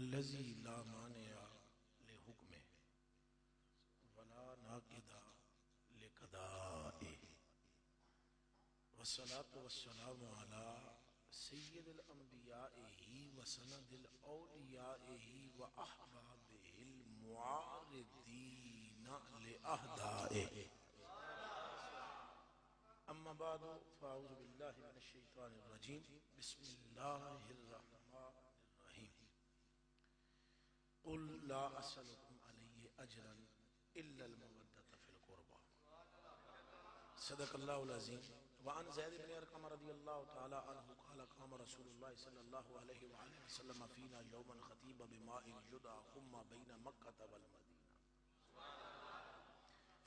الذي لا مانع لحكمه ولا ناقض لقضائه والصلاة والسلام على سید الانبیائه وسند الاولیائه واحبابه المعارضین لأهدائه اما بعد فاعوذ باللہ من الشیطان الرجیم بسم اللہ الرحمن الرحیم قل لا اسألكم علیہ اجرا الا المودة فی القربى صدق اللہ العظیم وعن زید بن ارقم رضی اللہ تعالی عنہ قال قام رسول اللہ صلی اللہ علیہ وآلہ وسلم فینا یوما خطیب بماء یدعى خم بین مکہ والمدینہ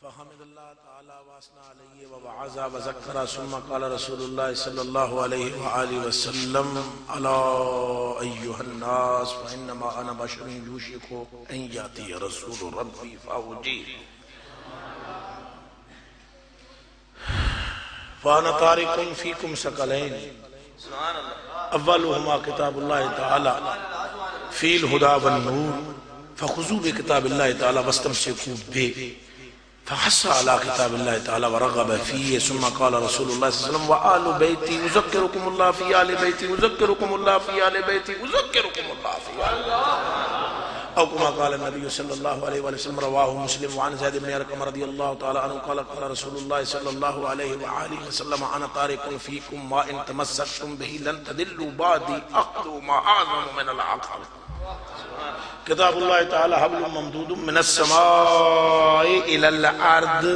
فحمد اللہ تعالی واسنا علیہ ووعظ وذکر ثم قال رسول اللہ صلی اللہ علیہ وآلہ وسلم الا ایھا الناس فانما انا بشر یوشک ان یاتی رسول ربی فاجیب فانا تارک فیکم ثقلین اولهما کتاب اللہ تعالی فی الہدی والنور فخذوا بکتاب اللہ تعالی واستمسکوا به فحث على كتاب الله تعالى ورغب فيه ثم قال رسول الله صلى الله عليه وسلم وآل بيتي أذكركم الله في آل بيتي أذكركم الله في آل بيتي أذكركم الله في آل أو كما قال النبي صلى الله عليه وسلم رواه مسلم وعن زيد بن أرقم رضي الله تعالى عنه قال قال رسول الله صلى الله عليه وآله وسلم أنا تارك فيكم ما إن تمسكتم به لن تضلوا بعدي أخذوا ما أعظم من العقل کتاب اللہ تعالی حبل ممدود من السماء الى الارض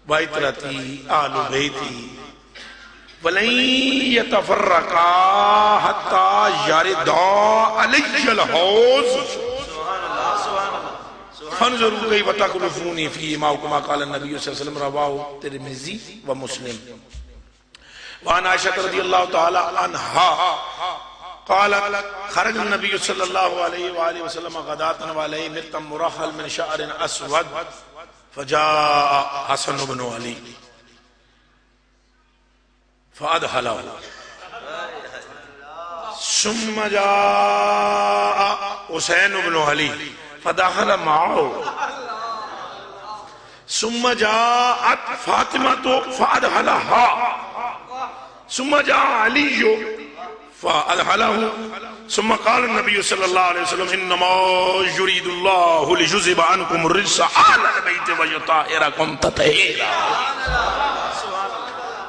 وعطرتی آل بیتی ولن يتفرقا حتى يردا علی الحوض فانظروا كيف تخلفوني فيما كما قال النبي صلى الله عليه وسلم رواه الترمذي ومسلم وعن عائشة رضي الله تعالى عنها قالت خرج النبي صلى الله عليه وآله وسلم غداة وعليه مرتم مرحل من شعر أسود فجاء حسن بن علي فأدخله ثم جاء حسين بن علي فدخل معه ثم جاءت فاطمة فأدخلها ثم جاء علي فأدخله ثم قال النبي صلى الله عليه وسلم إنما يريد الله ليذهب عنكم الرجس أهل البيت ويطهركم تطهيرا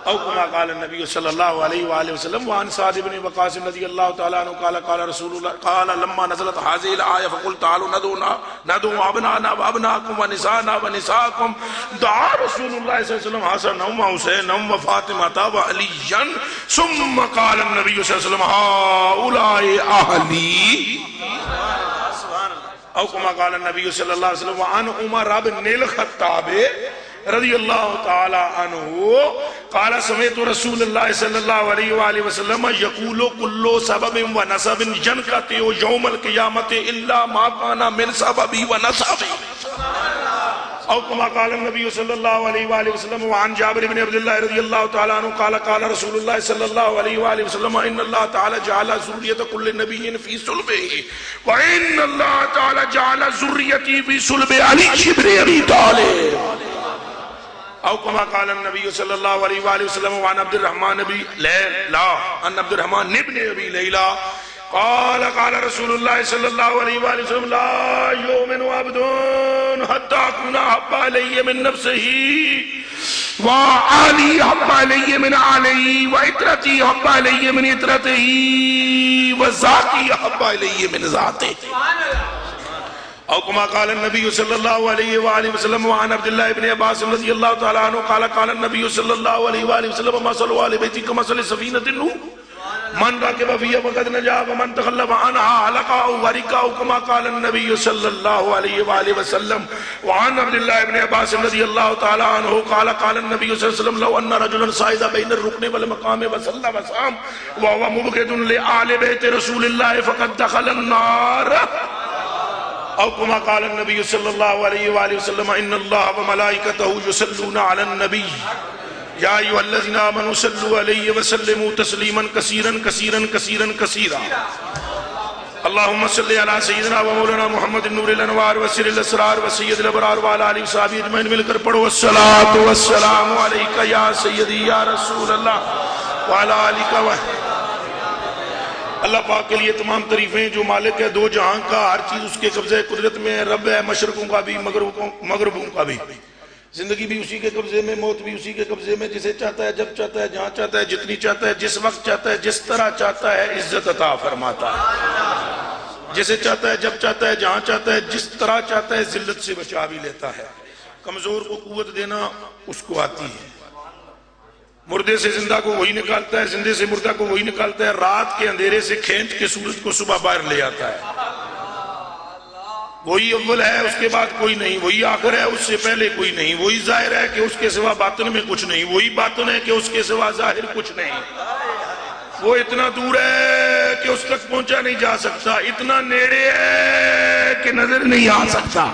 أو كما قال النبي صلى الله عليه وآله وسلم وعن سعد بن وقاص رضي الله تعالى عنه قال رسول الله قال لما نزلت هذه الآية فقلت تعالوا ندعو أبناءنا وأبناءكم ونساءنا ونساءكم دعا رسول الله صلى الله عليه وسلم حسنا وحسينا وفاطمة وعليا ثم قال النبي صلى الله عليه وسلم هؤلاء أهلي أو كما قال النبي صلى الله عليه وسلم وعن عمر بن الخطاب رضی اللہ تعالی عنہ قال سمعت رسول اللہ صلی اللہ علیہ وآلہ وسلم یقول کل سبب و نسب جنکت یوم القیامت الا ما کان من سببی و نسبی او کما قال النبی صلی اللہ علیہ وآلہ وسلم وعن جابر بن عبد اللہ رضی اللہ تعالی عنہ قال رسول اللہ صلی اللہ علیہ وآلہ وسلم ان اللہ تعالی جعل ذریت کل نبی فی صلبہ وان اللہ تعالی جعل ذریتی فی صلب علی بن ابی طالب او کما قال النبی صلی اللہ علیہ وآلہ وسلم وعن عبد الرحمن ابی لیلا ان عبد الرحمن ابن ابی لیلا قال رسول اللہ صلی اللہ علیہ وآلہ وسلم لا یؤمن عبد حتی اکون احب علی من نفسه وعلی احب علی من علی وعطرتی احب علی من عطرته وذاتی احب علی من ذاته او کما قال النبی صلی اللہ علیہ وآلہ وسلم وعن عبداللہ ابن عباس رضی اللہ تعالی عنہ قال النبی صلی اللہ علیہ وآلہ وسلم مثل آل بیتی کمثل سفینۃ نوح من راکب فیہا فقد نجا ومن تخلف عنہا ہلکا او غرقا او کما قال النبی صلی اللہ علیہ وآلہ وسلم وعن عبداللہ ابن عباس رضی اللہ تعالی عنہ قال النبی صلی اللہ علیہ وسلم لو ان رجلا صعد بین الرکن والمقام وصلى وصام وهو مبغض لآل بیت رسول اللہ فقد دخل النار او کما قال النبی صلی اللہ علیہ وآلہ وسلم ان اللہ وملائکتہ یصلون علی النبی یا ایھا الذین آمنوا صلوا علیہ وسلموا تسلیما کثیرا کثیرا کثیرا کثیرا اللهم صل على سيدنا ومولانا محمد النور الانوار وسر الاسرار وسید الابرار وعلى اله وصحبه اجمعین. مل کر پڑھو الصلاۃ والسلام علیک یا سیدی یا رسول اللہ وعلى آلہ و. اللہ پاک کے لیے تمام تعریفیں جو مالک ہے دو جہاں کا، ہر چیز اس کے قبضے قدرت میں ہے، رب ہے مشرقوں کا بھی مغربوں کا بھی. زندگی بھی اسی کے قبضے میں، موت بھی اسی کے قبضے میں. جسے چاہتا ہے جب چاہتا ہے جہاں چاہتا ہے جتنی چاہتا ہے جس وقت چاہتا ہے جس طرح چاہتا ہے عزت عطا فرماتا ہے. جسے چاہتا ہے جب چاہتا ہے جہاں چاہتا ہے جس طرح چاہتا ہے ذلت سے بچا بھی لیتا ہے. کمزور کو قوت دینا اس کو آتی ہے. مردے سے زندہ کو وہی نکالتا ہے، زندے سے مردہ کو وہی نکالتا ہے. رات کے اندھیرے سے کھینچ کے سورج کو صبح باہر لے آتا ہے. وہی اول ہے، اس کے بعد کوئی نہیں. وہی آخر ہے، اس سے پہلے کوئی نہیں. وہی ظاہر ہے کہ اس کے سوا باطن میں کچھ نہیں. وہی باطن ہے کہ اس کے سوا ظاہر کچھ نہیں. وہ اتنا دور ہے کہ اس تک پہنچا نہیں جا سکتا، اتنا نیڑے ہے کہ نظر نہیں آ سکتا.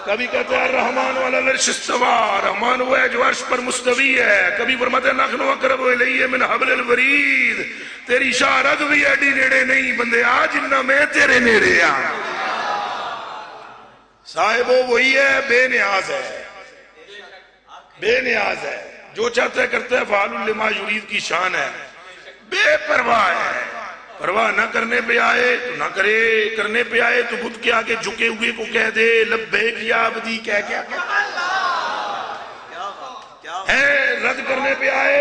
کبھی کہتے ہیں رحمان والا العرش استوى، رحمان وہ ہے جو عرش پر مستوی ہے. کبھی فرماتے ہیں نحن اقرب الیہ من حبل الورید، تیری شارت بھی ایڈی نیڑے نہیں بندے آ جنہ میں تیرے نیڑے آ. صاحب وہی ہے، بے نیاز ہے، بے نیاز ہے. جو چاہتا ہے کرتا ہے، فعال لما یرید کی شان ہے. بے پرواہ ہے. پرواہ نہ کرنے پہ آئے تو نہ کرے، کرنے پہ آئے تو بت کے آگے جھکے ہوئے کو کہہ دے لبیک یا عبدی کہہ کیا ہے. رد کرنے پہ آئے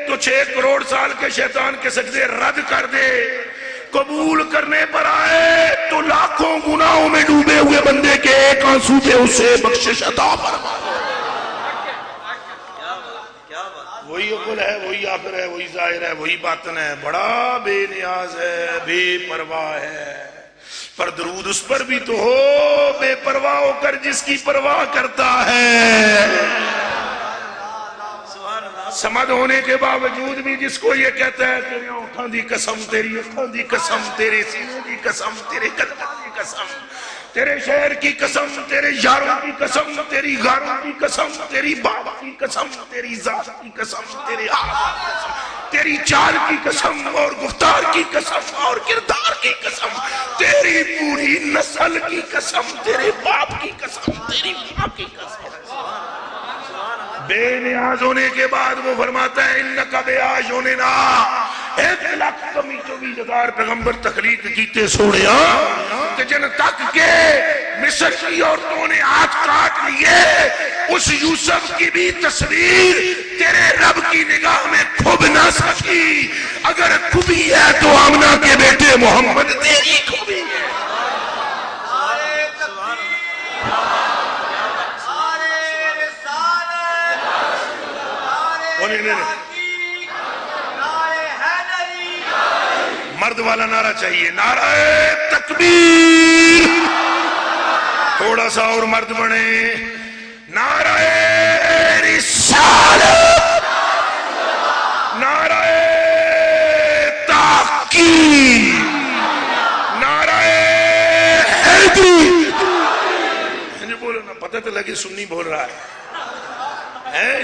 تو 6 کروڑ سال کے شیطان کے سجدے رد کر دے. قبول کرنے پر آئے تو لاکھوں گناہوں میں ڈوبے ہوئے بندے کے ایک آنسو پہ اسے بخشش عطا فرما. وہی اول ہے، وہی آخر ہے، وہی ظاہر ہے، وہی باطن ہے. بڑا بے نیاز ہے، بے پرواہ ہے. پر درود اس پر بھی تو ہو بے پرواہ ہو کر جس کی پرواہ کرتا ہے. سمد ہونے کے باوجود بھی جس کو یہ کہتا ہے تیری آنکھاں دی قسم، تیری اکھاں دی قسم، تیرے سینے دی قسم، تیرے قدموں دی قسم، تیرے شہر کی قسم، تیرے یاروں کی قسم، تیری غاروں کی قسم، تیری باب کی قسم، تیری ذات کی قسم، تیرے آپ کی قسم، تیری چال کی قسم اور گفتار کی قسم اور کردار کی قسم، تیری پوری نسل کی قسم، تیرے باپ کی قسم، تیری ماں کی قسم. بے نیاز ہونے کے بعد وہ فرماتا ہے انکا بے آج ہونے نا 1,24,000 پیغمبر تخلیق کیتے سوڑیا کہ جن تک کے مصر کی عورتوں نے ہاتھ کاٹ لیے اس یوسف کی بھی تصویر تیرے رب کی نگاہ میں کھب نہ سکی. اگر کھبی ہے تو آمنہ کے بیٹے محمد تیری کھبی ہے. مرد والا نعرہ چاہیے، نعرہ تکبیر. تھوڑا سا اور مرد بنے، نعرہ رسالت، نعرہ تحقیق، نعرہ حیدری. بولو نا، پتہ تو لگے سنی بول رہا ہے.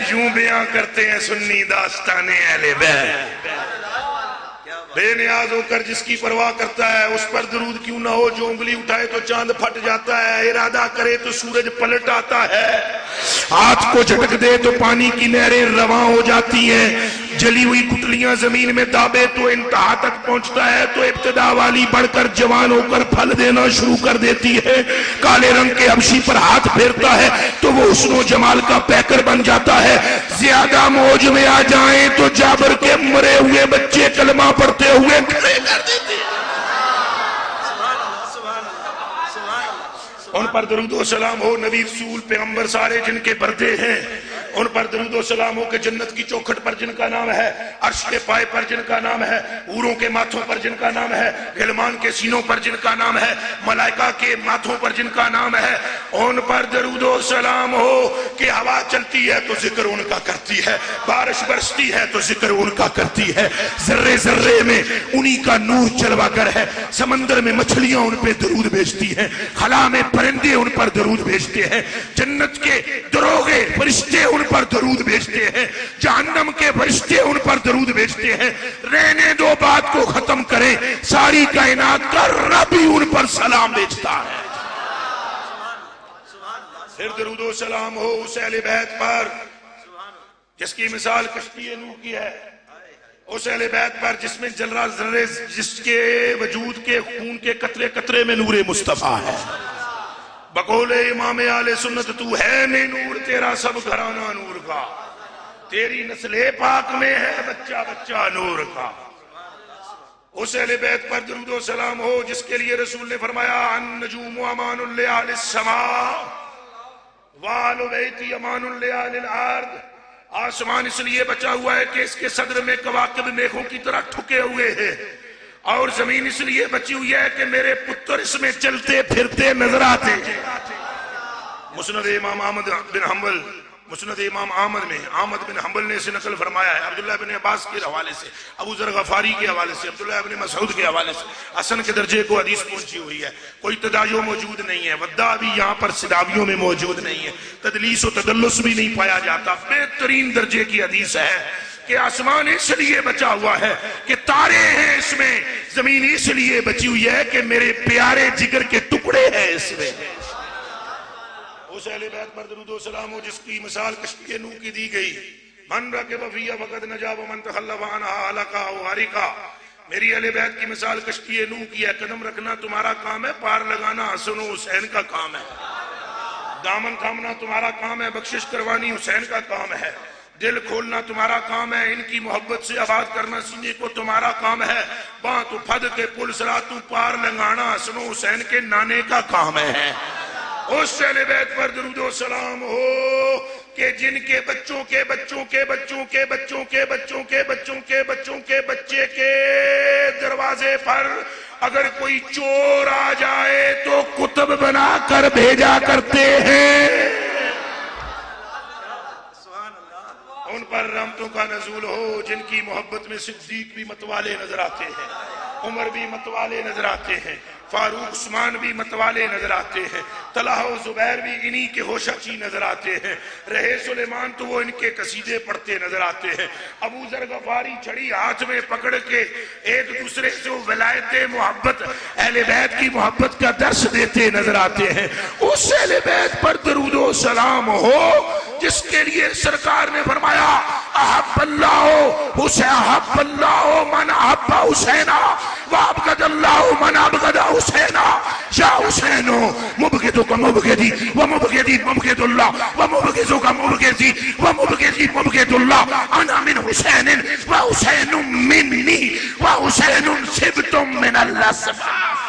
یوں بیاں کرتے ہیں سنی داستان اہل بیت. بے نیاز ہو کر جس کی پرواہ کرتا ہے اس پر درود کیوں نہ ہو. جو انگلی اٹھائے تو چاند پھٹ جاتا ہے، ارادہ کرے تو سورج پلٹ آتا ہے، ہاتھ کو جھٹک دے تو پانی کی نہریں رواں ہو جاتی ہیں، جلی ہوئی گٹلیاں زمین میں دابے تو انتہا تک پہنچتا ہے، تو ابتدا والی بڑھ کر جوان ہو کر پھل دینا شروع کر دیتی ہے. کالے رنگ کے حبشی پر ہاتھ پھیرتا ہے تو وہ حسن و جمال کا پیکر بن جاتا ہے. زیادہ موج میں آ جائیں تو جابر کے مرے ہوئے بچے کلمہ پڑھتے ہوئے کھڑے کر دیتے ہیں. ان پر درود و سلام ہو، نبی رسول پیغمبر سارے جن کے پردے ہیں. ان پر درود و سلام ہو کہ جنت کی چوکھٹ پر جن کا نام ہے، عرش کے پائے پر جن کا نام ہے، حوروں کے ماتھوں پر جن کا نام ہے، غلمان کے سینوں پر جن کا نام ہے، ملائکہ کے ماتھوں پر جن کا نام ہے. ان پر درود و سلام ہو کہ ہوا چلتی ہے تو ذکر ان کا کرتی ہے، بارش برستی ہے تو ذکر ان کا کرتی ہے، ذرے ذرے میں انہی کا نور جلوہ گر ہے. سمندر میں مچھلیاں ان پہ درود بھیجتی ہیں، خلا میں پرندے ان پر درود بھیجتے ہیں، جنت کے دروغے فرشتے ان پر درود بھیجتے ہیں، جہنم کے فرشتے ان پر درود بھیجتے ہیں، رہنے دو بات کو ختم کریں، ساری کائنات کا رب ہی ان پر سلام بھیجتا ہے۔ پھر درود و سلام ہو اس اہل بیت پر جس کی مثال کشتی نوح کی ہے، اس اہل بیت پر جس میں ذرہ ذرے، جس کے وجود کے خون کے قطرے قطرے میں نور مصطفیٰ ہے۔ بقول امام اہل سنت تو ہے نہیں نور، تیرا سب گھرانہ نور کا، تیری نسل پاک میں ہے بچہ بچہ نور کا۔ اس اہل بیت پر درود و سلام ہو جس کے لیے رسول نے فرمایا النجوم امان لأہل السماء وآل بیتی امان لأہل الارض۔ آسمان اس لیے بچا ہوا ہے کہ اس کے صدر میں کواکب میخوں کی طرح ٹھکے ہوئے ہیں، اور زمین اس لیے بچی ہوئی ہے کہ میرے پتر اس میں چلتے پھرتے نظر آتے ہیں۔ مسند امام احمد بن حنبل، مسند امام احمد بن حنبل نے اسے نقل فرمایا ہے عبداللہ بن عباس کے حوالے سے، ابو ذر غفاری کے حوالے سے، عبداللہ بن مسعود کے حوالے سے، حسن کے درجے کو حدیث پہنچی ہوئی ہے۔ کوئی تدایع موجود نہیں ہے، ودع بھی یہاں پر صداویوں میں موجود نہیں ہے، تدلیس و تدلس بھی نہیں پایا جاتا، بہترین درجے کی حدیث ہے کہ آسمان اس لیے بچا ہوا ہے کہ تارے ہیں اس میں، زمین اس لیے بچی ہوئی ہے کہ میرے پیارے جگر کے ٹکڑے ہیں اس میں۔ اس اہل بیت پر درود و سلام ہو جس کی مثال کشتی نوح کی دی گئی، من رکب فیہا فقد نجا ومن تخلف عنہا ہلکا او غرقا۔ میری اہل بیت کی مثال کشتی نوح کی ہے، قدم رکھنا تمہارا کام ہے، پار لگانا حسن و حسین کا کام ہے، دامن تھامنا تمہارا کام ہے، بخشش کروانی حسین کا کام ہے، دل کھولنا تمہارا کام ہے، ان کی محبت سے آباد کرنا سینے کو تمہارا کام ہے، باں تو پھد کے پل سراتوں پار لنگانا حسن و حسین کے نانے کا کام ہے۔ اس اہل بیت پر درود و سلام ہو کہ جن کے بچوں کے بچوں کے بچوں کے بچوں کے بچوں کے بچوں کے بچوں کے بچے کے دروازے پر اگر کوئی چور آ جائے تو کتب بنا کر بھیجا کرتے ہیں، ان پر رحمتوں کا نزول ہو، جن کی محبت میں صدیق بھی متوالے نظر آتے ہیں، عمر بھی متوالے نظر آتے ہیں، فاروق عثمان بھی متوالے نظر آتے ہیں، طلحہ و زبیر بھی انہی کے ہوشہ چی نظر آتے ہیں، رہے سلیمان تو وہ ان کے قصیدے پڑھتے نظر آتے ہیں، ابو ذر غفاری چھڑی ہاتھ میں پکڑ کے ایک دوسرے سے ولایت محبت اہل بیت کی محبت کا درس دیتے نظر آتے ہیں۔ اس اہل بیت پر درود و سلام ہو جس کے لیے سرکار نے فرمایا احب اللہ حسین، احب اللہ من احب حسینا وابغض اللہ من ابغض حسینا، یا حسین مبغضک مبغضی ومبغضی مبغض اللہ ومبغضک مبغضی ومبغضی مبغض اللہ، انا من حسین وحسین منی وحسین سبت من الاسباط۔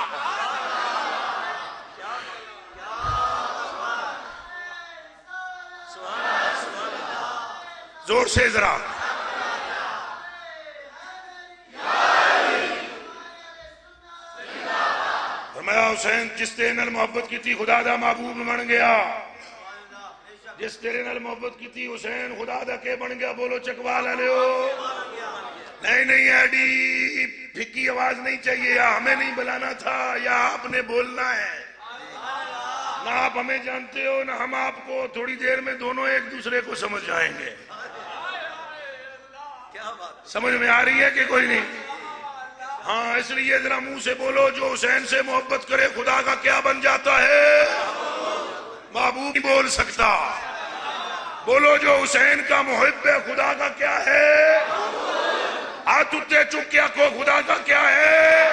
زور سے ذرا فرمایا حسین جس تیرے نال محبت کی تھی خدا دا محبوب بن گیا، جس تیرے نال محبت کی تھی حسین خدا دا کے بن گیا۔ بولو چکوا لے ہو، نہیں ایڈی پھکی آواز نہیں چاہیے، یا ہمیں نہیں بلانا تھا یا آپ نے بولنا ہے، نہ آپ ہمیں جانتے ہو نہ ہم آپ کو، تھوڑی دیر میں دونوں ایک دوسرے کو سمجھ جائیں گے۔ سمجھ میں آ رہی ہے کہ کوئی نہیں؟ ہاں، اس لیے ذرا منہ سے بولو جو حسین سے محبت کرے خدا کا کیا بن جاتا ہے؟ محبوب نہیں بول سکتا۔ بولو جو حسین کا محب ہے خدا کا کیا ہے؟ ہاتھ اٹھتے چک کیا کو خدا کا کیا ہے؟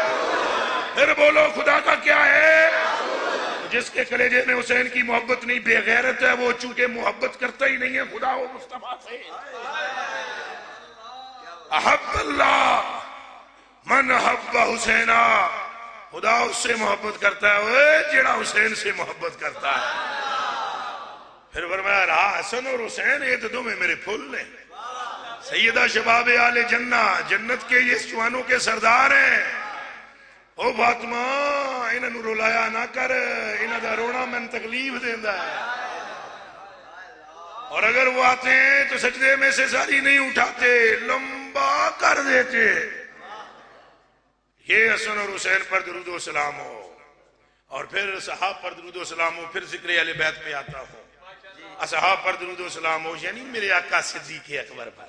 پھر بولو خدا کا کیا ہے؟ جس کے کلیجے میں حسین کی محبت نہیں، بے غیرت ہے وہ، چونکہ محبت کرتا ہی نہیں ہے خدا و مصطفیٰ سے۔ احب اللہ من احب حسینا، خدا اس سے محبت کرتا ہے جیڑا حسین سے محبت کرتا ہے۔ پھر فرمایا رہا حسن اور حسین یہ تو دو میں میرے پھول نے، سیدہ شباب آل جنہ، جنت کے یہ جوانوں کے سردار ہیں۔ او فاطمہ انہاں نو رلایا نہ کر، انہاں دا رونا من تکلیف دیندا ہے، اور اگر وہ آتے ہیں تو سجدے میں سے ساری نہیں اٹھاتے، لمبا کر دیتے۔ یہ حسن اور حسین پر درود و سلام ہو، اور پھر صحابہ پر درود و سلام ہو، پھر ذکر اہل بیت پہ آتا ہوں۔ اصحاب پر درود و سلام ہو، یعنی میرے آقا صدیق اکبر پر،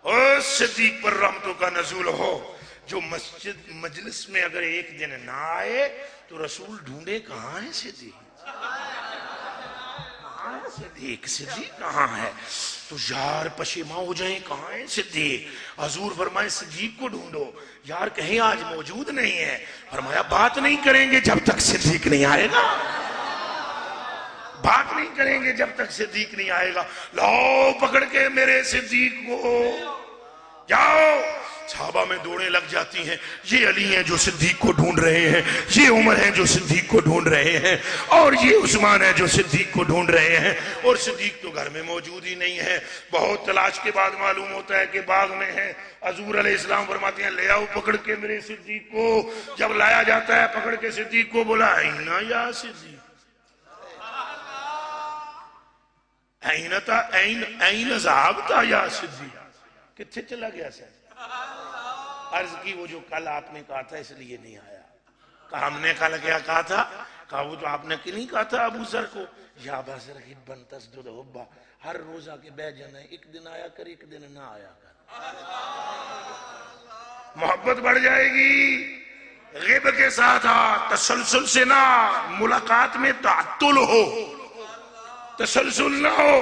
اور صدیق پر رحمتوں کا نزول ہو، جو مسجد مجلس میں اگر ایک دن نہ آئے تو رسول ڈھونڈے کہاں ہے صدیق، صدیق کہاں ہے، تو یار پشیماں ہو جائیں کہاں ہے صدیق، حضور فرمائے صدیق کو ڈھونڈو، یار کہیں آج موجود نہیں ہے، فرمایا بات نہیں کریں گے جب تک صدیق نہیں آئے گا، بات نہیں کریں گے جب تک صدیق نہیں آئے گا، لاؤ پکڑ کے میرے صدیق کو، جاؤ۔ صحابہ میں دوڑیں لگ جاتی ہیں، یہ علی ہیں جو صدیق کو ڈھونڈ رہے ہیں، یہ عمر ہیں جو صدیق کو ڈھونڈ رہے ہیں، اور یہ عثمان ہیں جو صدیق کو ڈھونڈ رہے ہیں، اور صدیق تو گھر میں موجود ہی نہیں ہے، بہت تلاش کے بعد معلوم ہوتا ہے کہ باغ میں ہے، حضور علیہ السلام فرماتے ہیں لے آؤ پکڑ کے میرے صدیق کو، جب لایا جاتا ہے پکڑ کے صدیق کو، بولا اینا یا صدیق، این ذہبت یا صدیق، کتھے چلا گیا سر؟ عرض کی وہ جو کل آپ نے کہا تھا اس لیے نہیں آیا، کہا ہم نے کل کیا کہا تھا، کہا وہ جو آپ نے نہیں کہا تھا ابو ذر کو، یا ابا ذر حبن تسجد حبا، ہر روزہ کے بہ جانا ہے، ایک دن آیا کر ایک دن نہ آیا کر، محبت بڑھ جائے گی، غیب کے ساتھ تسلسل سے نہ، ملاقات میں تعطل ہو، تسلسل نہ ہو،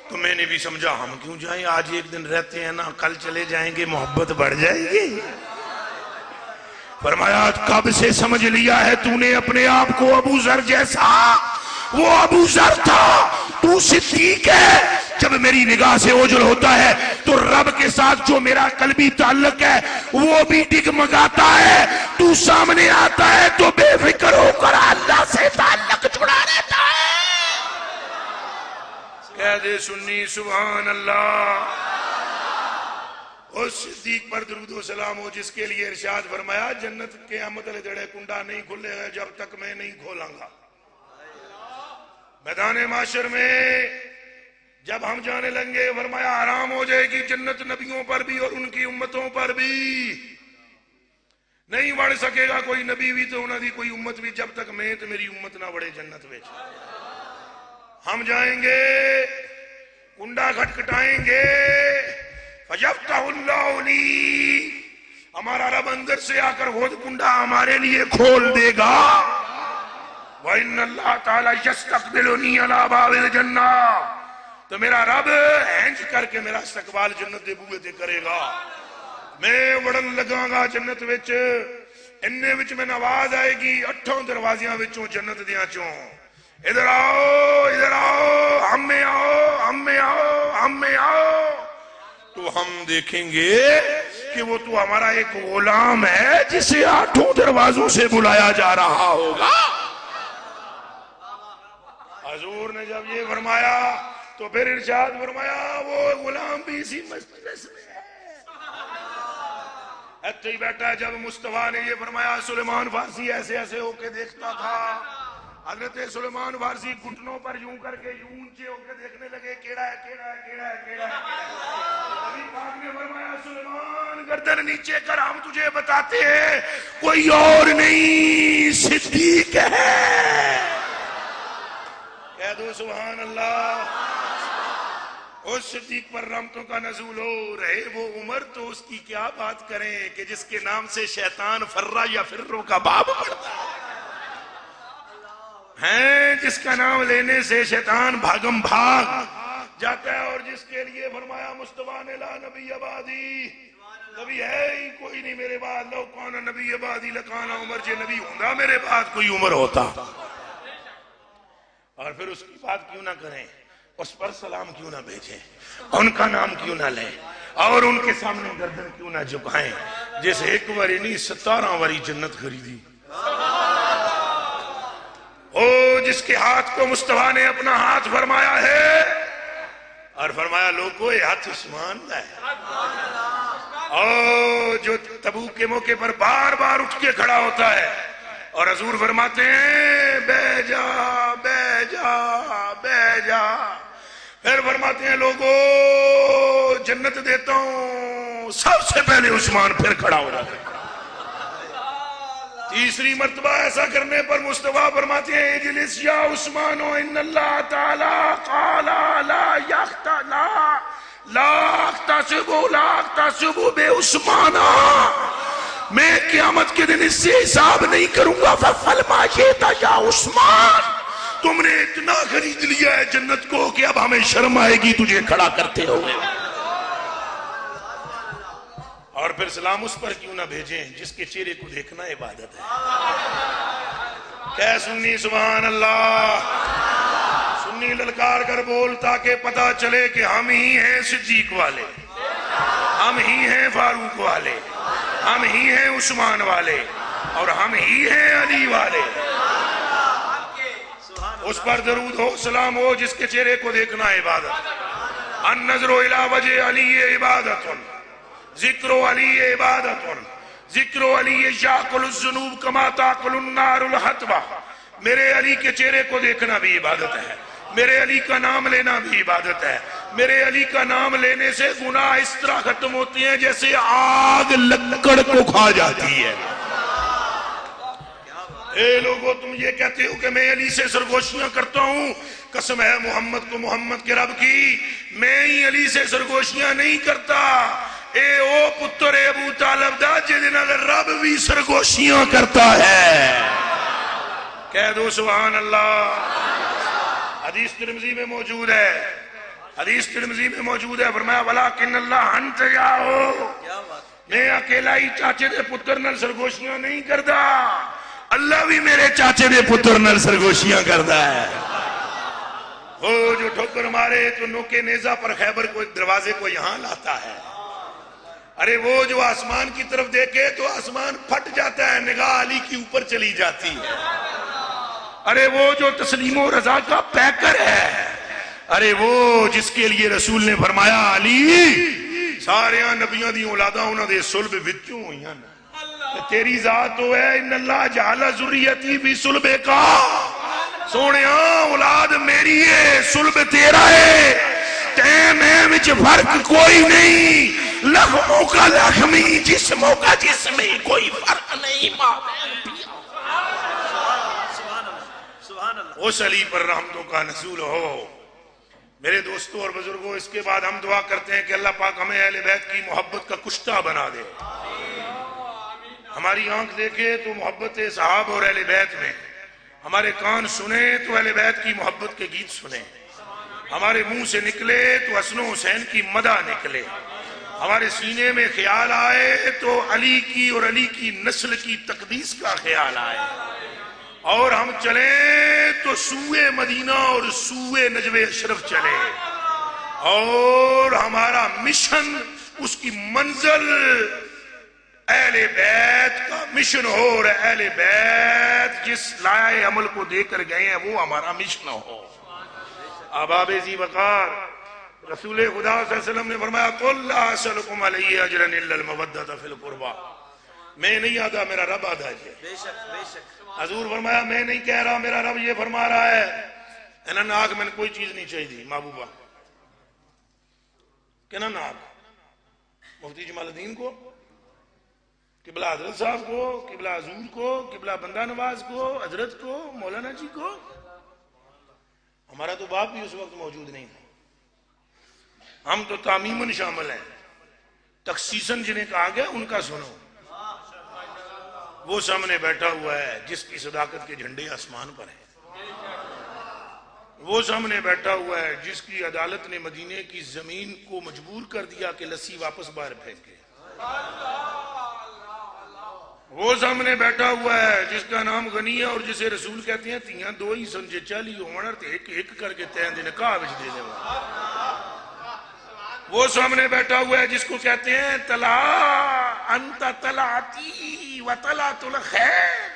تو میں نے بھی سمجھا ہم کیوں جائیں، آج ایک دن رہتے ہیں نا، کل چلے جائیں گے، محبت بڑھ جائے گی۔ فرمایا کب سے سمجھ لیا ہے تو نے اپنے آپ کو ابو ذر جیسا، وہ ابو ذر تھا، تو صدیق ہے، جب میری نگاہ سے اوجھل ہوتا ہے تو رب کے ساتھ جو میرا قلبی تعلق ہے وہ بھی ڈگمگاتا ہے، تو سامنے آتا ہے تو بے فکر ہو کر اللہ سے تعلق چھڑا رہتا ہے۔ کہہ دے سنی سبحان اللہ۔ اس صدیق پر درود و سلام ہو جس کے لیے ارشاد فرمایا جنت کے متعلق جڑے کنڈا نہیں کھلے گا جب تک میں نہیں کھولاں گا۔ میدان معاشر میں جب ہم جانے لگیں گے فرمایا حرام ہو جائے گی جنت نبیوں پر بھی اور ان کی امتوں پر بھی، نہیں بڑھ سکے گا کوئی نبی بھی تو انہوں دی کوئی امت بھی جب تک میں تو میری امت نہ بڑھے جنت میں۔ ہم جائیں گے کنڈا کھٹکھٹائیں گے، فَيَفْتَحُ اللَّهُ لِي، ہمارا رب اندر سے آ کر خود کنڈا ہمارے لیے کھول دے گا، وَإِنَّ اللَّهَ تَعَالَى يَسْتَقْبِلُنِي عَلَى بَابِ الْجَنَّةِ، تو میرا رب ہینج کر کے میرا استقبال جنت دے بوئے تے کرے گا، میں وڑن لگاں گا جنت وچ، اننے وچ میں نواز آئے گی 8 دروازیاں وچوں جنت دیاں چوں، ادھر آؤ ادھر آؤ، ہم میں آؤ ہم میں آؤ ہم میں آؤ، تو ہم دیکھیں گے کہ وہ تو ہمارا ایک غلام ہے جسے 8 دروازوں سے بلایا جا رہا ہوگا۔ حضور نے جب یہ فرمایا تو پھر ارشاد فرمایا وہ غلام بھی اسی مجلس میں ہے، ایتھے ہی بیٹھا ہے۔ جب مصطفیٰ نے یہ فرمایا سلیمان فارسی ایسے ایسے ہو کے دیکھتا تھا، حضرت سلیمان فارسی گھٹنوں پر یوں کر کے یوں اونچے ہو کے دیکھنے لگے کیڑا ہے کیڑا ہے کیڑا ہے کیڑا ہے، نبی پاک نے فرمایا سلیمان گردن نیچے کر، ہم تجھے بتاتے ہیں کوئی اور نہیں صدیق ہے، کہہ دو سبحان اللہ۔ اس صدیق پر رحمتوں کا نزول ہو رہے وہ عمر تو اس کی کیا بات کریں کہ جس کے نام سے شیطان فرہ یا فروں کا باب پڑتا ہے، جس کا نام لینے سے شیطان بھاگم بھاگ جاتا ہے، اور جس کے لیے فرمایا مصطفیٰ نے لا نبی عبادی، نبی ہے ہی کوئی نہیں میرے بعد، لو کون نبی عبادی لکانا عمر، جے نبی ہوندہ میرے بعد کوئی عمر ہوتا، اور پھر اس کی بات کیوں نہ کریں، اس پر سلام کیوں نہ بھیجیں، ان کا نام کیوں نہ لیں، اور ان کے سامنے گردن کیوں نہ جھکائیں، جس ایک واری نہیں 17 واری جنت خریدی، او جس کے ہاتھ کو مصطفیٰ نے اپنا ہاتھ فرمایا ہے اور فرمایا لوگو یہ ہاتھ عثمان دا ہے، او جو تبوک کے موقع پر بار بار اٹھ کے کھڑا ہوتا ہے اور حضور فرماتے ہیں بہ جا بہ جا بہ جا، پھر فرماتے ہیں لوگو جنت دیتا ہوں، سب سے پہلے عثمان پھر کھڑا ہو جاتا ہے، تیسری مرتبہ ایسا کرنے پر مصطفیٰ فرماتے ہیں اجلس یا عثمان ان اللہ تعالی قال لا احتسب بے عثمانا، میں قیامت کے دن اس سے حساب نہیں کروں گا. ففعل ما شئت یا عثمان، تم نے اتنا خرید لیا ہے جنت کو کہ اب ہمیں شرم آئے گی تجھے کھڑا کرتے ہوئے. اور پھر سلام اس پر کیوں نہ بھیجیں جس کے چہرے کو دیکھنا عبادت ہے. کہ سنی سبحان اللہ، سنی للکار کر بول تاکہ پتا چلے کہ ہم ہی ہیں صدیق والے، ہم ہی ہیں فاروق والے، ہم ہی ہیں عثمان والے، اور ہم ہی ہیں علی والے. اس پر درود ہو سلام ہو جس کے چہرے کو دیکھنا عبادت. النظر الی وجہ علی عبادت، ذکر علی عبادت، ذکر علی یاکل الذنوب کما تاکل النار الحطب. میرے علی کے چہرے کو دیکھنا بھی عبادت ہے، میرے علی کا نام لینا بھی عبادت ہے. میرے علی کا نام لینے سے گناہ اس طرح ختم ہوتے ہیں جیسے آگ لکڑ کو کھا جاتی ہے. اے لوگو تم یہ کہتے ہو کہ میں علی سے سرگوشیاں کرتا ہوں، قسم ہے محمد کو محمد کے رب کی، میں ہی علی سے سرگوشیاں نہیں کرتا. اے او پتر ابو طالب دا جن رب بھی سرگوشیاں کرتا ہے. کہہ دو سبحان اللہ. حدیث ترمذی میں موجود ہے، حدیث ترمذی میں موجود ہے، فرمایا ولیکن اللہ انت جاؤ، میں اکیلا ہی چاچے دے پتر نال سرگوشیاں نہیں کرتا، اللہ بھی میرے چاچے دے پتر نال سرگوشیاں کرتا ہے. وہ جو ٹھوکر مارے تو نوکے نیزہ پر خیبر کو دروازے کو یہاں لاتا ہے. ارے وہ جو آسمان کی طرف دیکھے تو آسمان پھٹ جاتا ہے، نگاہ علی کی اوپر چلی جاتی ہے. ارے وہ جو تسلیم و رضا کا پیکر ہے، ارے وہ جس کے لیے رسول نے فرمایا علی سارے نبیوں دی اولاداں انہاں دے صلب وچوں ہوئیاں تیری ذات تو ہے. ان اللہ جعل ذریتی فی صلب کا، سونیا اولاد میری ہے صلب تیرا ہے، تیم ہے وچ فرق کوئی نہیں، لخموں کا لخمی جسموں کا جسمی کوئی فرق نہیں. ماں اس علی پر رحمتوں کا نزول ہو. میرے دوستوں اور بزرگوں، اس کے بعد ہم دعا کرتے ہیں کہ اللہ پاک ہمیں اہل بیت کی محبت کا کشتہ بنا دے. ہماری آنکھ دیکھے تو محبت صحابہ اور اہل بیت میں، ہمارے کان سنے تو اہل بیت کی محبت کے گیت سنے، ہمارے منہ سے نکلے تو حسن و حسین کی مدح نکلے، ہمارے سینے میں خیال آئے تو علی کی اور علی کی نسل کی تقدیس کا خیال آئے، اور ہم چلیں تو سوئے مدینہ اور سوئے نجف اشرف چلے، اور ہمارا مشن اس کی منزل اہل بیت کا مشن ہو، اور اہل بیت جس لائے عمل کو دے کر گئے ہیں وہ ہمارا مشن ہو. احباب ذی وقار، رسول خدا صلی اللہ علیہ وسلم نے فرمایا قل لا اسألکم علیہ اجرا الا المودۃ فی القربى، میں نہیں آدھا میرا رب آدھا ہے. حضور فرمایا میں نہیں کہہ رہا، میرا رب یہ فرما رہا ہے انہاں ناک میں کوئی چیز نہیں چاہیے محبوبہ. کہنا ناک مفتی جمال الدین کو، قبلہ حضرت صاحب کو، قبلہ حضور کو، قبلہ بندہ نواز کو، حضرت کو، مولانا جی کو. ہمارا تو باپ بھی اس وقت موجود نہیں تھا، ہم تو تعمیماً شامل ہیں، تخصیصاً جنہیں کہا گیا ان کا سنو. وہ سامنے بیٹھا ہوا ہے جس کی صداقت کے جھنڈے آسمان پر ہیں، وہ سامنے بیٹھا ہوا ہے جس کی عدالت نے مدینے کی زمین کو مجبور کر دیا کہ لسی واپس باہر پھینکے، وہ سامنے بیٹھا ہوا ہے جس کا نام غنی ہے اور جسے رسول کہتے ہیں تیاں دو ہی سن جے چالی ہونا تے ایک ایک کر کے تین دن نکاح وچ دے دے. وہ سامنے بیٹھا ہوا ہے جس کو کہتے ہیں طلا انت طلعتی و طلعت الخیر.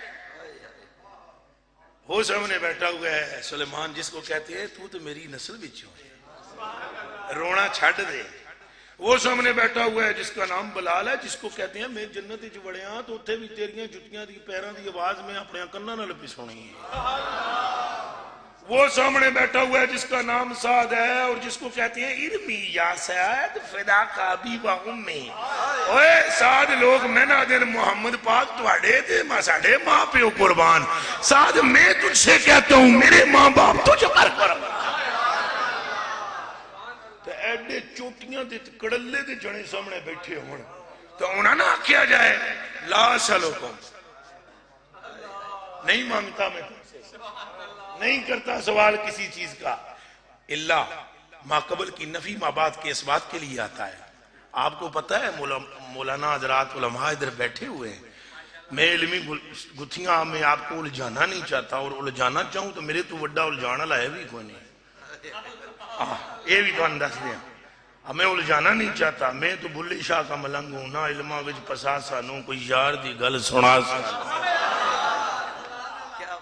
وہ سامنے بیٹھا ہوا ہے سلیمان جس کو کہتے ہیں تو میری نسل وچوں ہے، رونا چھڑ دے. وہ سامنے بیٹھا ہوا ہے جس کا نام بلال ہے، جس کو کہتے ہیں میں جنت وچ وڑیاں تو اتھے بھی تیریاں جتیاں دی پیراں دی آواز میں اپنے کناں نال پی سنی ہے. وہ سامنے بیٹھا ہوا ہے جس کا نام سعد ہے اور جس کو کہتے ہیں ارمی یا سعد فداک ابی و امی، اوے ساتھ لوگ میں نہ دن محمد پاک توڑے دے ساڑھے ماں پیو قربان، ساتھ میں تجھ سے کہتا ہوں میرے ماں باپ تجھ پر قربان۔ تو ایڈے چوٹیاں دے کڑلے دے جنے سامنے بیٹھے ہون تو انہاں نہ کیا جائے لا سلوکم، نہیں مانگتا میں تم سے، نہیں کرتا سوال کسی چیز کا، اللہ ما قبل کی نفی ما بعد کے اس بات کے لیے آتا ہے۔ آپ کو پتہ ہے مولانا حضرات علماء ادھر بیٹھے ہوئے ہیں، میں علمی گتھیاں میں آپ کو الجھانا نہیں چاہتا، اور الجھانا چاہوں تو میرے تو وڈا الجھانا لائے بھی کوئی نہیں، یہ بھی تو انداز دیا، میں الجھانا نہیں چاہتا، میں تو بلی شاہ کا ملنگ ہوں نا، علماء وچ پسا سانوں کوئی یار دی گل سنا سانوں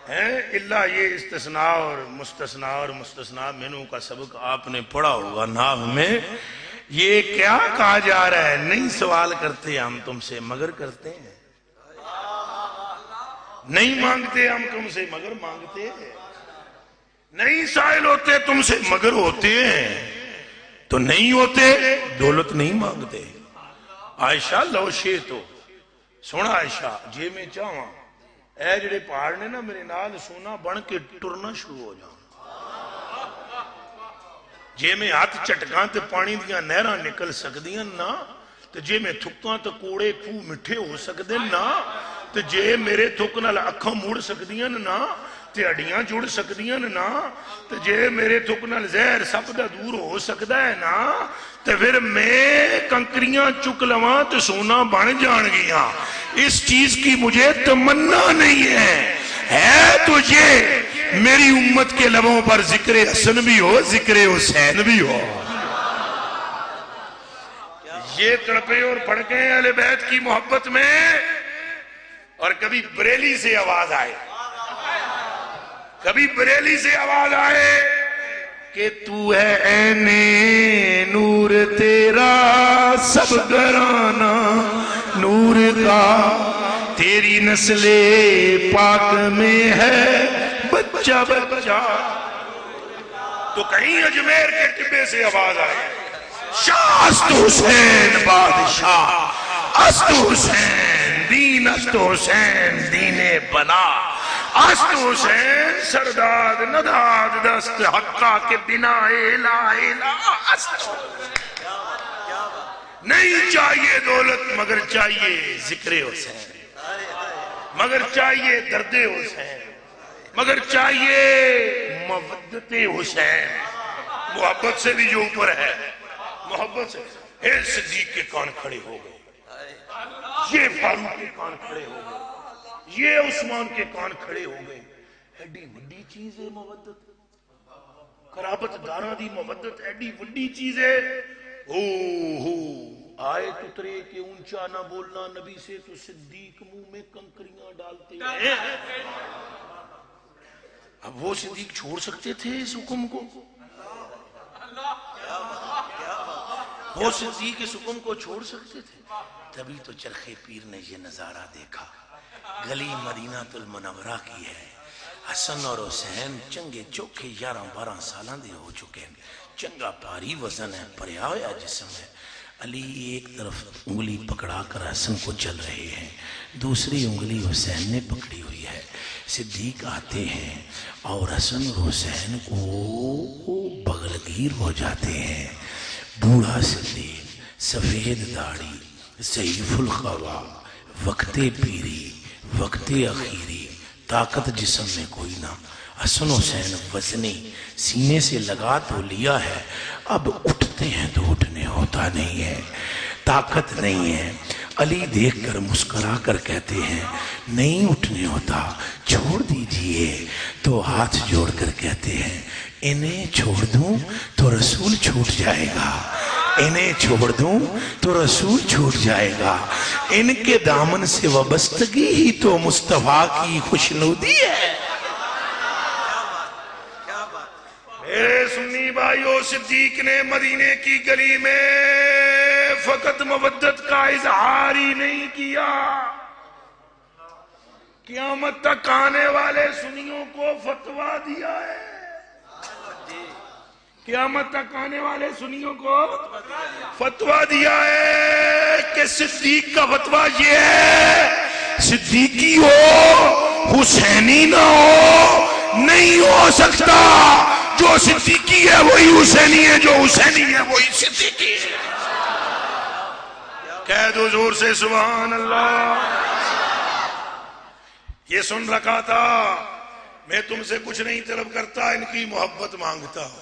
ہے، اللہ یہ استثناء اور مستثناء مینوں کا سبق آپ نے پڑھا ہوگا ناو میں، یہ کیا کہا جا رہا ہے؟ نہیں سوال کرتے ہم تم سے مگر کرتے ہیں، نہیں مانگتے ہم تم سے مگر مانگتے ہیں، نہیں سائل ہوتے تم سے مگر ہوتے ہیں، تو نہیں ہوتے دولت نہیں مانگتے۔ عائشہ لو شے تو سونا عائشہ جے میں چاہواں اے جڑے پہاڑ نے نا میرے نال سونا بن کے ٹرنا شروع ہو جاؤں، جے میں ہاتھ چٹکاں تے پانی دیاں نہراں نکل سکدیاں نا، تے جے میں تھکاں تے کوڑے کھو مٹھے ہو سکدے نا، تے جے میرے تھک نال اکھاں موڑ سکدیاں نا، تے اڈیاں جڑ سکدیاں نا، تے جے میرے تھک نال زہر سب دا دور ہو سکدا ہے نا، تے پھر میں کنکریاں چک لواں تے سونا بن جان گیاں۔ اس چیز کی مجھے تمنا نہیں ہے تو یہ میری امت کے لبوں پر ذکر حسن بھی ہو، ذکر حسین بھی ہو، یہ تڑپے اور پھڑکے اہل بیت کی محبت میں، اور کبھی بریلی سے آواز آئے، کبھی بریلی سے آواز آئے کہ تو ہے عین نور تیرا سب گھرانہ نور کا، تیری نسل پاک میں ہے بچہ بچہ، تو کہیں اجمیر کے ٹبے سے آواز آئے شاہ است حسین بادشاہ، است حسین دین، است حسین دین بنا، است حسین سرداد نداد دست حقہ کے بنا لا الہ است۔ نہیں چاہیے دولت مگر چاہیے ذکر حسین، مگر چاہیے درد حسین، مگر چاہیے مودت حسین، محبت سے بھی جو اوپر ہے، محبت سے اے صدیق کے کان کھڑے ہو گئے، یہ فاروق کے کان کھڑے ہو گئے، یہ عثمان کے کان کھڑے ہو گئے، ایڈی وڈی چیز ہے محبت، قرابت داراں دی محبت ایڈی وڈی چیز ہے۔ آئے تترے کہ اونچا نہ بولنا نبی سے تو صدیق منہ میں کنکریاں ڈالتے ہیں۔ اب وہ صدیق چھوڑ سکتے تھے اس حکم کو؟ وہ صدیق اس حکم کو چھوڑ سکتے تھے؟ تبھی تو چرخ پیر نے یہ نظارہ دیکھا، گلی مدینہ المنورہ کی ہے، حسن اور حسین چنگے چوکھے 11-12 سالاں دے ہو چکے ہیں، چنگا بھاری وزن ہے، پریا ہوا جسم ہے، علی ایک طرف انگلی پکڑا کر حسن کو چل رہے ہیں، دوسری انگلی حسین نے پکڑی ہوئی ہے، صدیق آتے ہیں اور حسن اور حسین کو بغلگیر ہو جاتے ہیں، بوڑھا صدیق، سفید داڑھی، ضعیف الخوا، وقت پیری، وقت اخیری، طاقت جسم میں کوئی نہ، حسن حسین وزنی، سینے سے لگا تو لیا ہے، اب اٹھتے ہیں تو اٹھنے ہوتا نہیں ہے، طاقت نہیں ہے۔ علی دیکھ کر مسکرا کر کہتے ہیں نہیں اٹھنے ہوتا، چھوڑ دیجئے، تو ہاتھ جوڑ کر کہتے ہیں انہیں چھوڑ دوں تو رسول چھوٹ جائے گا، انہیں چھوڑ دوں تو رسول چھوٹ جائے گا، ان کے دامن سے وابستگی ہی تو مصطفیٰ کی خوشنودی ہے۔ میرے سنی بھائیو، صدیق نے مدینے کی گلی میں فقط مودت کا اظہار ہی نہیں کیا، قیامت تک آنے والے سنیوں کو فتویٰ دیا ہے، قیامت تک آنے والے سنیوں کو فتویٰ دیا ہے کہ صدیق کا فتویٰ یہ ہے صدیقی ہو حسینی نہ ہو، نہیں ہو سکتا۔ جو صدیقی ہے وہی حسینی ہے، جو حسینی ہے وہی صدیقی ہے۔ کہہ دو زور سے سبحان اللہ۔ یہ سن رکھا تھا، میں تم سے کچھ نہیں طلب کرتا، ان کی محبت مانگتا ہوں۔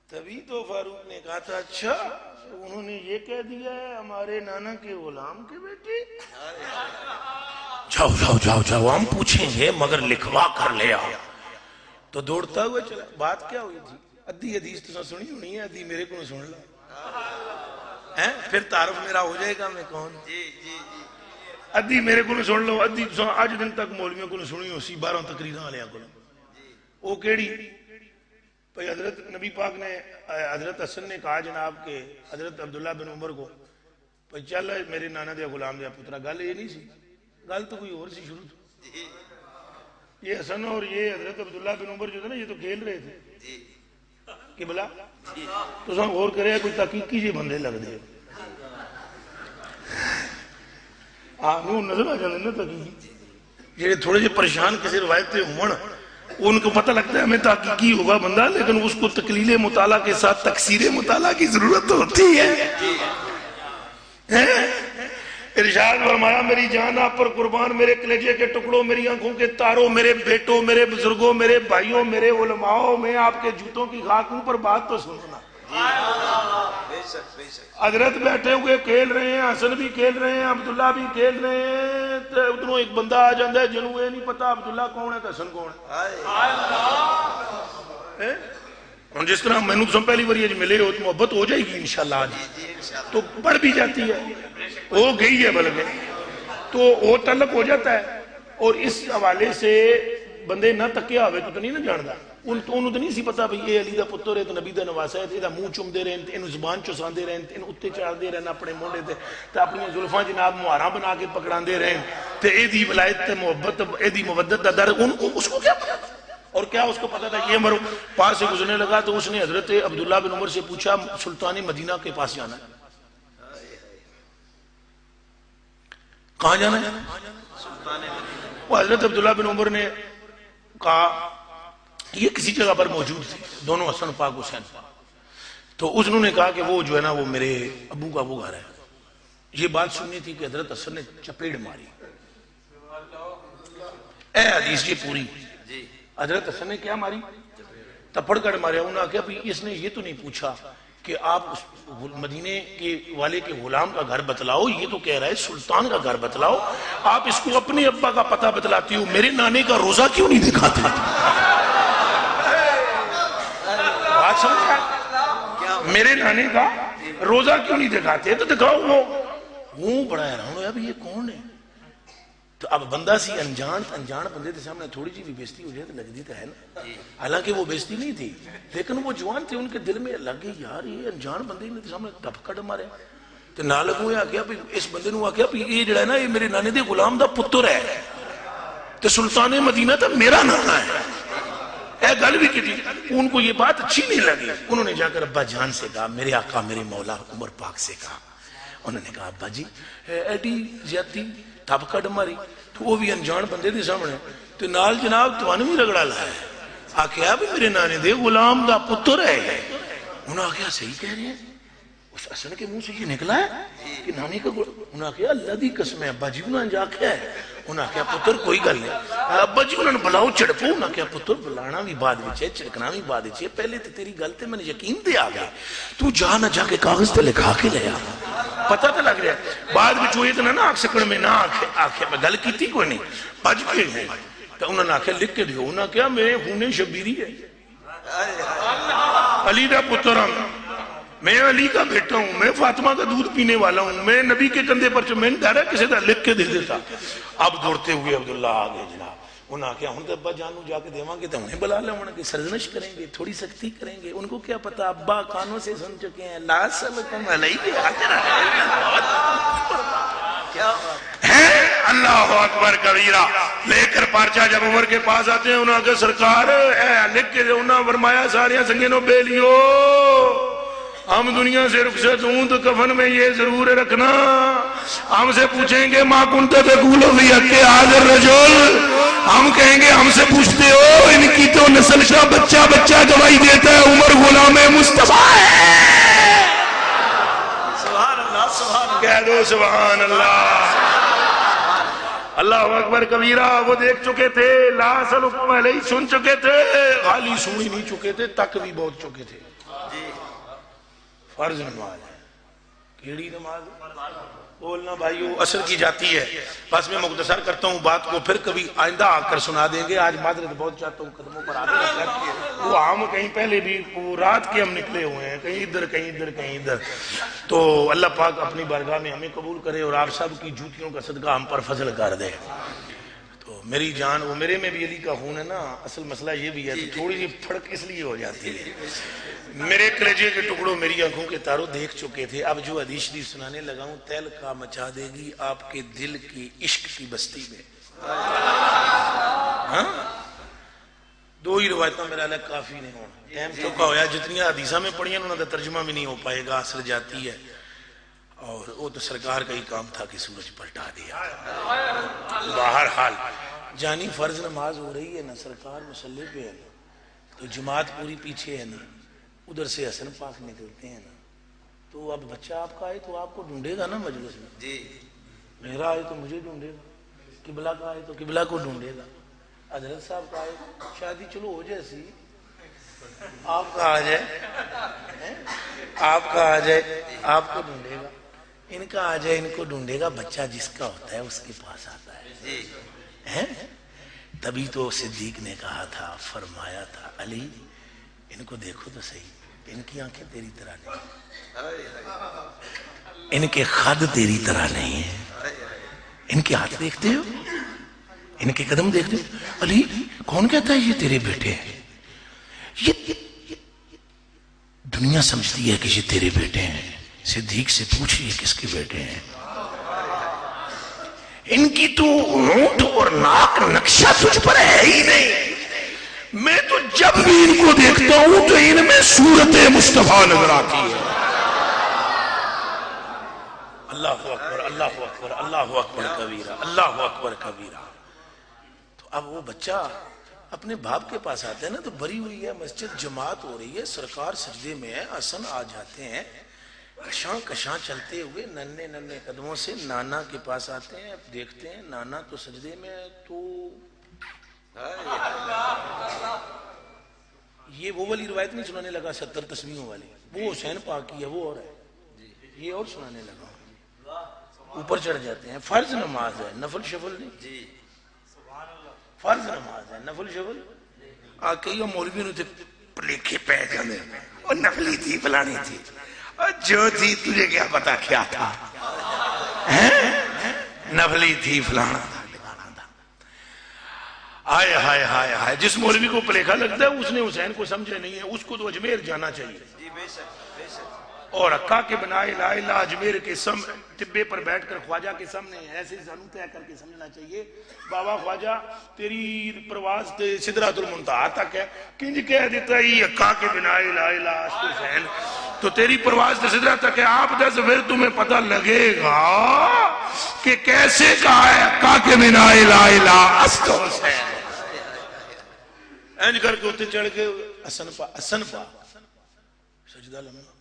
تبھی تو فاروق نے کہا تھا اچھا انہوں نے یہ کہہ دیا ہے ہمارے نانا کے غلام کے بیٹے، جاؤ جاؤ جاؤ جاؤ ہم پوچھیں گے مگر لکھوا کر لے آؤ۔ تو دوڑتا ہوا چلا۔ بات کیا ہوئی تھی؟ ادھی حدیث تو سنی ہونی ہے، ادھی میرے کو سن لو، پھر تعارف میرا ہو جائے گا میں کون۔ ادھی میرے کو سن لو، ادھی اج دن تک مولویوں کو سنی ہو سی 12 تقریراں والے کو۔ وہ کیڑی؟ بھئی حضرت نبی پاک نے حضرت حسن نے کہا جناب کہ حضرت عبداللہ بن عمر کو بھئی چل میرے نانا دیا غلام دیا پترا، گل یہ نہیں سی، گل تو کوئی اور سی شروع تو۔ یہ حسن اور یہ حضرت عبداللہ بن عمر جو تھے نا یہ تو کھیل رہے تھے کہ بلا تو سب غور کرے کوئی تحقیقی جی بندے لگ دے آنوں نظر آ جاندے نا تحقیقی جیڑے تھوڑے جے پریشان کسی روایت سے ہون ان کو پتہ لگتا ہے ہمیں تحقیقی ہوگا بندہ، لیکن اس کو تقلیل مطالعہ کے ساتھ تکثیر مطالعہ کی ضرورت ہوتی ہے۔ ارشاد فرمایا میری جان آپ پر قربان، میرے کلیجے کے ٹکڑوں، میری آنکھوں کے تاروں، میرے بیٹوں، میرے بزرگوں، میرے بھائیوں، میرے علماءوں، میں آپ کے جوتوں کی خاکوں پر بات تو سننا۔ حضرت بیٹھے ہوئے کھیل رہے ہیں، حسن بھی کھیل رہے ہیں، عبداللہ بھی کھیل رہے ہیں، تو ادھروں ایک بندہ آ جاندہ ہے جنہوں یہ نہیں پتا عبداللہ کون ہے تو حسن کون ہے۔ اور جس طرح میں نے تم پہلی بار یہ ملے ہو تو محبت ہو جائے گی انشاءاللہ آج تو بڑھ بھی جاتی ہے، ہو گئی ہے بلکہ تو وہ تعلق ہو جاتا ہے۔ اور اس حوالے سے بندے نہ تکیا ہوئے تو نہیں نہ جاندا، انہوں تو نہیں سی پتا بھئی یہ علی دا پتر ہے تو نبی دا نواسا ہے، یہ دا منہ چوم دے رہے ہیں، انہوں زبان چسان دے رہے ہیں، انہوں اتے چڑھ دے رہے ہیں اپنے مونڈے تے تو اپنی زلفاں جناب مہاراں بنا کے پکڑان دے رہے ہیں، تو اے دی ولایت تے محبت اے دی مودت دا در اس کو کیا پتا تھا؟ اور کیا اس کو پتا تھا یہ مرو پاس سے گزرنے لگا تو اس نے حضرت عبداللہ بن عمر سے پوچھا سلطان مدینہ کے پاس جانا ہے، کہاں جانا ہے؟ وہ حضرت عبداللہ بن عمر نے کہا یہ کسی جگہ پر موجود تھے دونوں حسن پاک حسین پاک، تو انہوں نے کہا کہ وہ جو ہے نا وہ میرے ابو کا وہ گھر ہے۔ یہ بات سننی تھی کہ حضرت حسن نے چپیڑ ماری، اے حدیث یہ پوری، حضرت حسن نے کیا ماری؟ تپڑ کر ماریا۔ انہوں نے کہا اس نے یہ تو نہیں پوچھا کہ آپ مدینے کے والے کے غلام کا گھر بتلاؤ، یہ تو کہہ رہا ہے سلطان کا گھر بتلاؤ، آپ اس کو اپنے ابا کا پتہ بتلاتی ہو، میرے نانے کا روزہ کیوں نہیں دکھاتے؟ بات سمجھا؟ میرے نانے کا روزہ کیوں نہیں دکھاتے؟ تو دکھاؤ وہ بڑا حیران ہو ابھی یہ کون ہے؟ تو اب بندہ سی انجان بندے کے سامنے تھوڑی جی بھی بےزتی ہو جائے تو لگتی تو ہے نا، حالانکہ وہ بےزتی نہیں تھی لیکن وہ جوان تھے، ان کے دل میں لگے یار یہ انجان بندے کے سامنے دھپکڑ مارے تو نہ لگوں آگیا اس بندے نے آگیا یہ جڑا ہے نا یہ میرے نانے دے غلام دا پتر ہے تو سلطان مدینہ تا میرا نانا ہے۔ اے گل بھی کی تھی، ان کو یہ بات اچھی نہیں لگی، انہوں نے جا کر ابا جان سے کہا، میرے آقا میرے مولا عمر پاک سے کہا، انہوں نے کہا ابا جی ایڈی زیادتی تھپکڑ ماری تو وہ بھی انجان بندے دے سامنے تو نال جناب توانو بھی رگڑا لایا ہے، آکھیا بھی میرے نانے دے غلام دا پتر ہے۔ انہوں نے آکھیا صحیح کہہ رہے ہیں، اس حسن کے منہ سے یہ نکلا ہے کہ نانی کا غلام؟ انہوں نے آکھیا اللہ دی قسم ہے ابا جی انہوں نے جا کیا ہے؟ انہوں نے آکھیا پتر کوئی گل نہیں، ابا جی انہوں نے بلاؤ چڑپو، انہوں نے آکھیا پتر بلانا بھی بعد وچ ہے چڑکنا بھی بعد وچ ہے، پہلے تے تیری گل تے میں نے یقین تے آ گیا، تو جا نہ جا کے کاغذ تے لکھا کے لے آ، پتہ تے لگ رہا ہے بعد وچ وہ اتنا نہ آکھ سکڑ میں نہ آکھے میں گل کیتی کوئی نہیں بج کے گئے تو انہوں نے آکھیا لکھ کے دیو، انہوں نے کہا میں خون شبیری ہے علی دا پتر ہوں، میں علی کا بیٹا ہوں، میں فاطمہ کا دودھ پینے والا ہوں، میں نبی کے کندھے پر میں نے ڈرا کسی دا لکھ کے دے دیتا۔ اب دوڑتے ہوئے عبداللہ آگے جناب انہوں نے کہا ہوں تو ابا جانو جا کے دیواں گے تو انہیں بلا لیں، انہیں سرزنش کریں گے تھوڑی سختی کریں گے، ان کو کیا پتا ابا کانوں سے سن چکے ہیں لا سلکم علیہ اللہ اکبر کبیرہ۔ لے کر پارچہ جب عمر کے پاس آتے ہیں انہوں نے کہا سرکار لکھ کے انہوں نے فرمایا ساریاں سنگینوں بے لیو ہم دنیا سے رخصت ہوں تو کفن میں یہ ضرور رکھنا، ہم سے پوچھیں گے ما کنت تقول فی حق ھذا الرجل، ہم کہیں گے ہم سے پوچھتے ہو ان کی تو نسل کا بچہ بچہ گواہی دیتا ہے عمر غلام مصطفیٰ ہے۔ سبحان اللہ سبحان اللہ، کہہ دو سبحان اللہ۔ اللہ اکبر کبیرہ۔ وہ دیکھ چکے تھے، لا سلکم علیہ سن چکے تھے، خالی سن ہی نہیں چکے تھے، تک بھی بہت چکے تھے۔ فرض نماز ہے، کیڑی نماز بولنا بھائیو اثر کی جاتی ہے۔ بس میں مختصر کرتا ہوں بات کو، پھر کبھی آئندہ آ کر سنا دیں گے۔ آج معذرت بہت چاہتا ہوں، قدموں پر آتے ہیں وہ ہم کہیں پہلے بھی رات کے ہم نکلے ہوئے ہیں، کہیں ادھر کہیں ادھر کہیں ادھر، تو اللہ پاک اپنی بارگاہ میں ہمیں قبول کرے اور آپ سب کی جوتیوں کا صدقہ ہم پر فضل کر دے۔ تو میری جان، وہ میرے میں بھی علی کا خون ہے نا، اصل مسئلہ یہ بھی ہے، تو تھوڑی سی پھڑک اس لیے ہو جاتی ہے۔ میرے کلیجے کے ٹکڑوں میری آنکھوں کے تاروں دیکھ چکے تھے، اب جو حدیث شریف سنانے لگا ہوں تیل کا مچا دے گی آپ کے دل کی عشق کی بستی میں۔ ہاں دو ہی روایتوں میرا الگ کافی نہیں ہونا، ٹائم تو کا ہویا، جتنی حدیثہ میں پڑھی ہیں انہوں نے ترجمہ بھی نہیں ہو پائے گا، اثر جاتی ہے، اور وہ تو سرکار کا ہی کام تھا کہ سورج پلٹا دیا۔ بہرحال جانی فرض نماز ہو رہی ہے نا، سرکار مسلح پہ ہے نا، تو جماعت پوری پیچھے ہے نا، ادھر سے حسن پاک نکلتے ہیں نا، تو اب بچہ آپ کا آئے تو آپ کو ڈھونڈے گا نا مجلس میں، جی میرا آئے تو مجھے ڈھونڈے گا، قبلہ کا آئے تو قبلہ کو ڈھونڈے گا، حضرت صاحب کا آئے شادی چلو ہو جیسی، آپ کا آ جائے، آپ کا آ جائے آپ کو ڈھونڈے گا، ان کا آ جائے ان کو ڈھونڈے گا، بچہ جس کا ہوتا ہے اس کے پاس آتا ہے۔ تبھی تو صدیق نے کہا تھا، فرمایا تھا علی ان کو دیکھو تو صحیح، ان کی آنکھیں تیری طرح نہیں، ان کے خد تیری طرح نہیں ہیں، ان کے ہاتھ دیکھتے ہو، ان کے قدم دیکھتے ہو، علی کون کہتا ہے یہ تیرے بیٹے ہیں؟ یہ دنیا سمجھتی ہے کہ یہ تیرے بیٹے ہیں، صدیق سے پوچھئے کس کے بیٹے ہیں؟ ان کی تو ہونٹ اور ناک نقشہ تجھ پر ہے ہی نہیں، میں تو جب بھی ان کو دیکھتا ہوں تو ان میں صورت مصطفیٰ نظر آتی ہے۔ اللہ اکبر اللہ اکبر اللہ اکبر کبیرہ، اللہ اکبر کبیرہ۔ تو اب وہ بچہ اپنے باپ کے پاس آتا ہے نا، تو بری ہوئی ہے مسجد، جماعت ہو رہی ہے، سرکار سجدے میں ہے، حسن آ جاتے ہیں کشاں کشاں چلتے ہوئے ننھے ننھے قدموں سے نانا کے پاس آتے ہیں، دیکھتے ہیں نانا تو سجدے میں ہے، تو یہ وہ والی روایت نہیں سنانے لگا 70 تسبیحوں والی، وہ حسین پاک کی ہے، وہ اور ہے، یہ اور سنانے لگا، اوپر چڑھ جاتے ہیں۔ فرض نماز ہے، نفل شفل نہیں، فرض نماز ہے، نفل شفل کئی مولوی نے لکھے پہ جانے، اور نفلی تھی فلانی تھی، اور جو تھی تجھے کیا پتا کیا تھا، نفلی تھی فلانا تھا۔ آئے ہائے ہائے ہائے، جس مولوی کو پلیکھا لگتا ہے اس نے حسین کو سمجھے نہیں ہے، اس کو تو اجمیر جانا چاہیے، اور حقا کے بنائے لا الہ اجمیر کے طبے پر بیٹھ کر خواجہ کے سامنے ایسے زانو طے کر کے سمجھنا چاہیے، بابا خواجہ تیری پرواز سدرۃ المنتہا تک ہے، کنج کہہ دیتا ہے یہ حقا کے بنائے لا الہ عشق حسین، تو تیری پرواز سدرۃ تک ہے، آپ دس پھر تمہیں پتہ لگے گا کہ کیسے کہا ہے حقا کے بنائے لا الہ عشق حسین۔ اینج کر کے اتنے چڑھ کے حسن پا سجدہ لمحہ،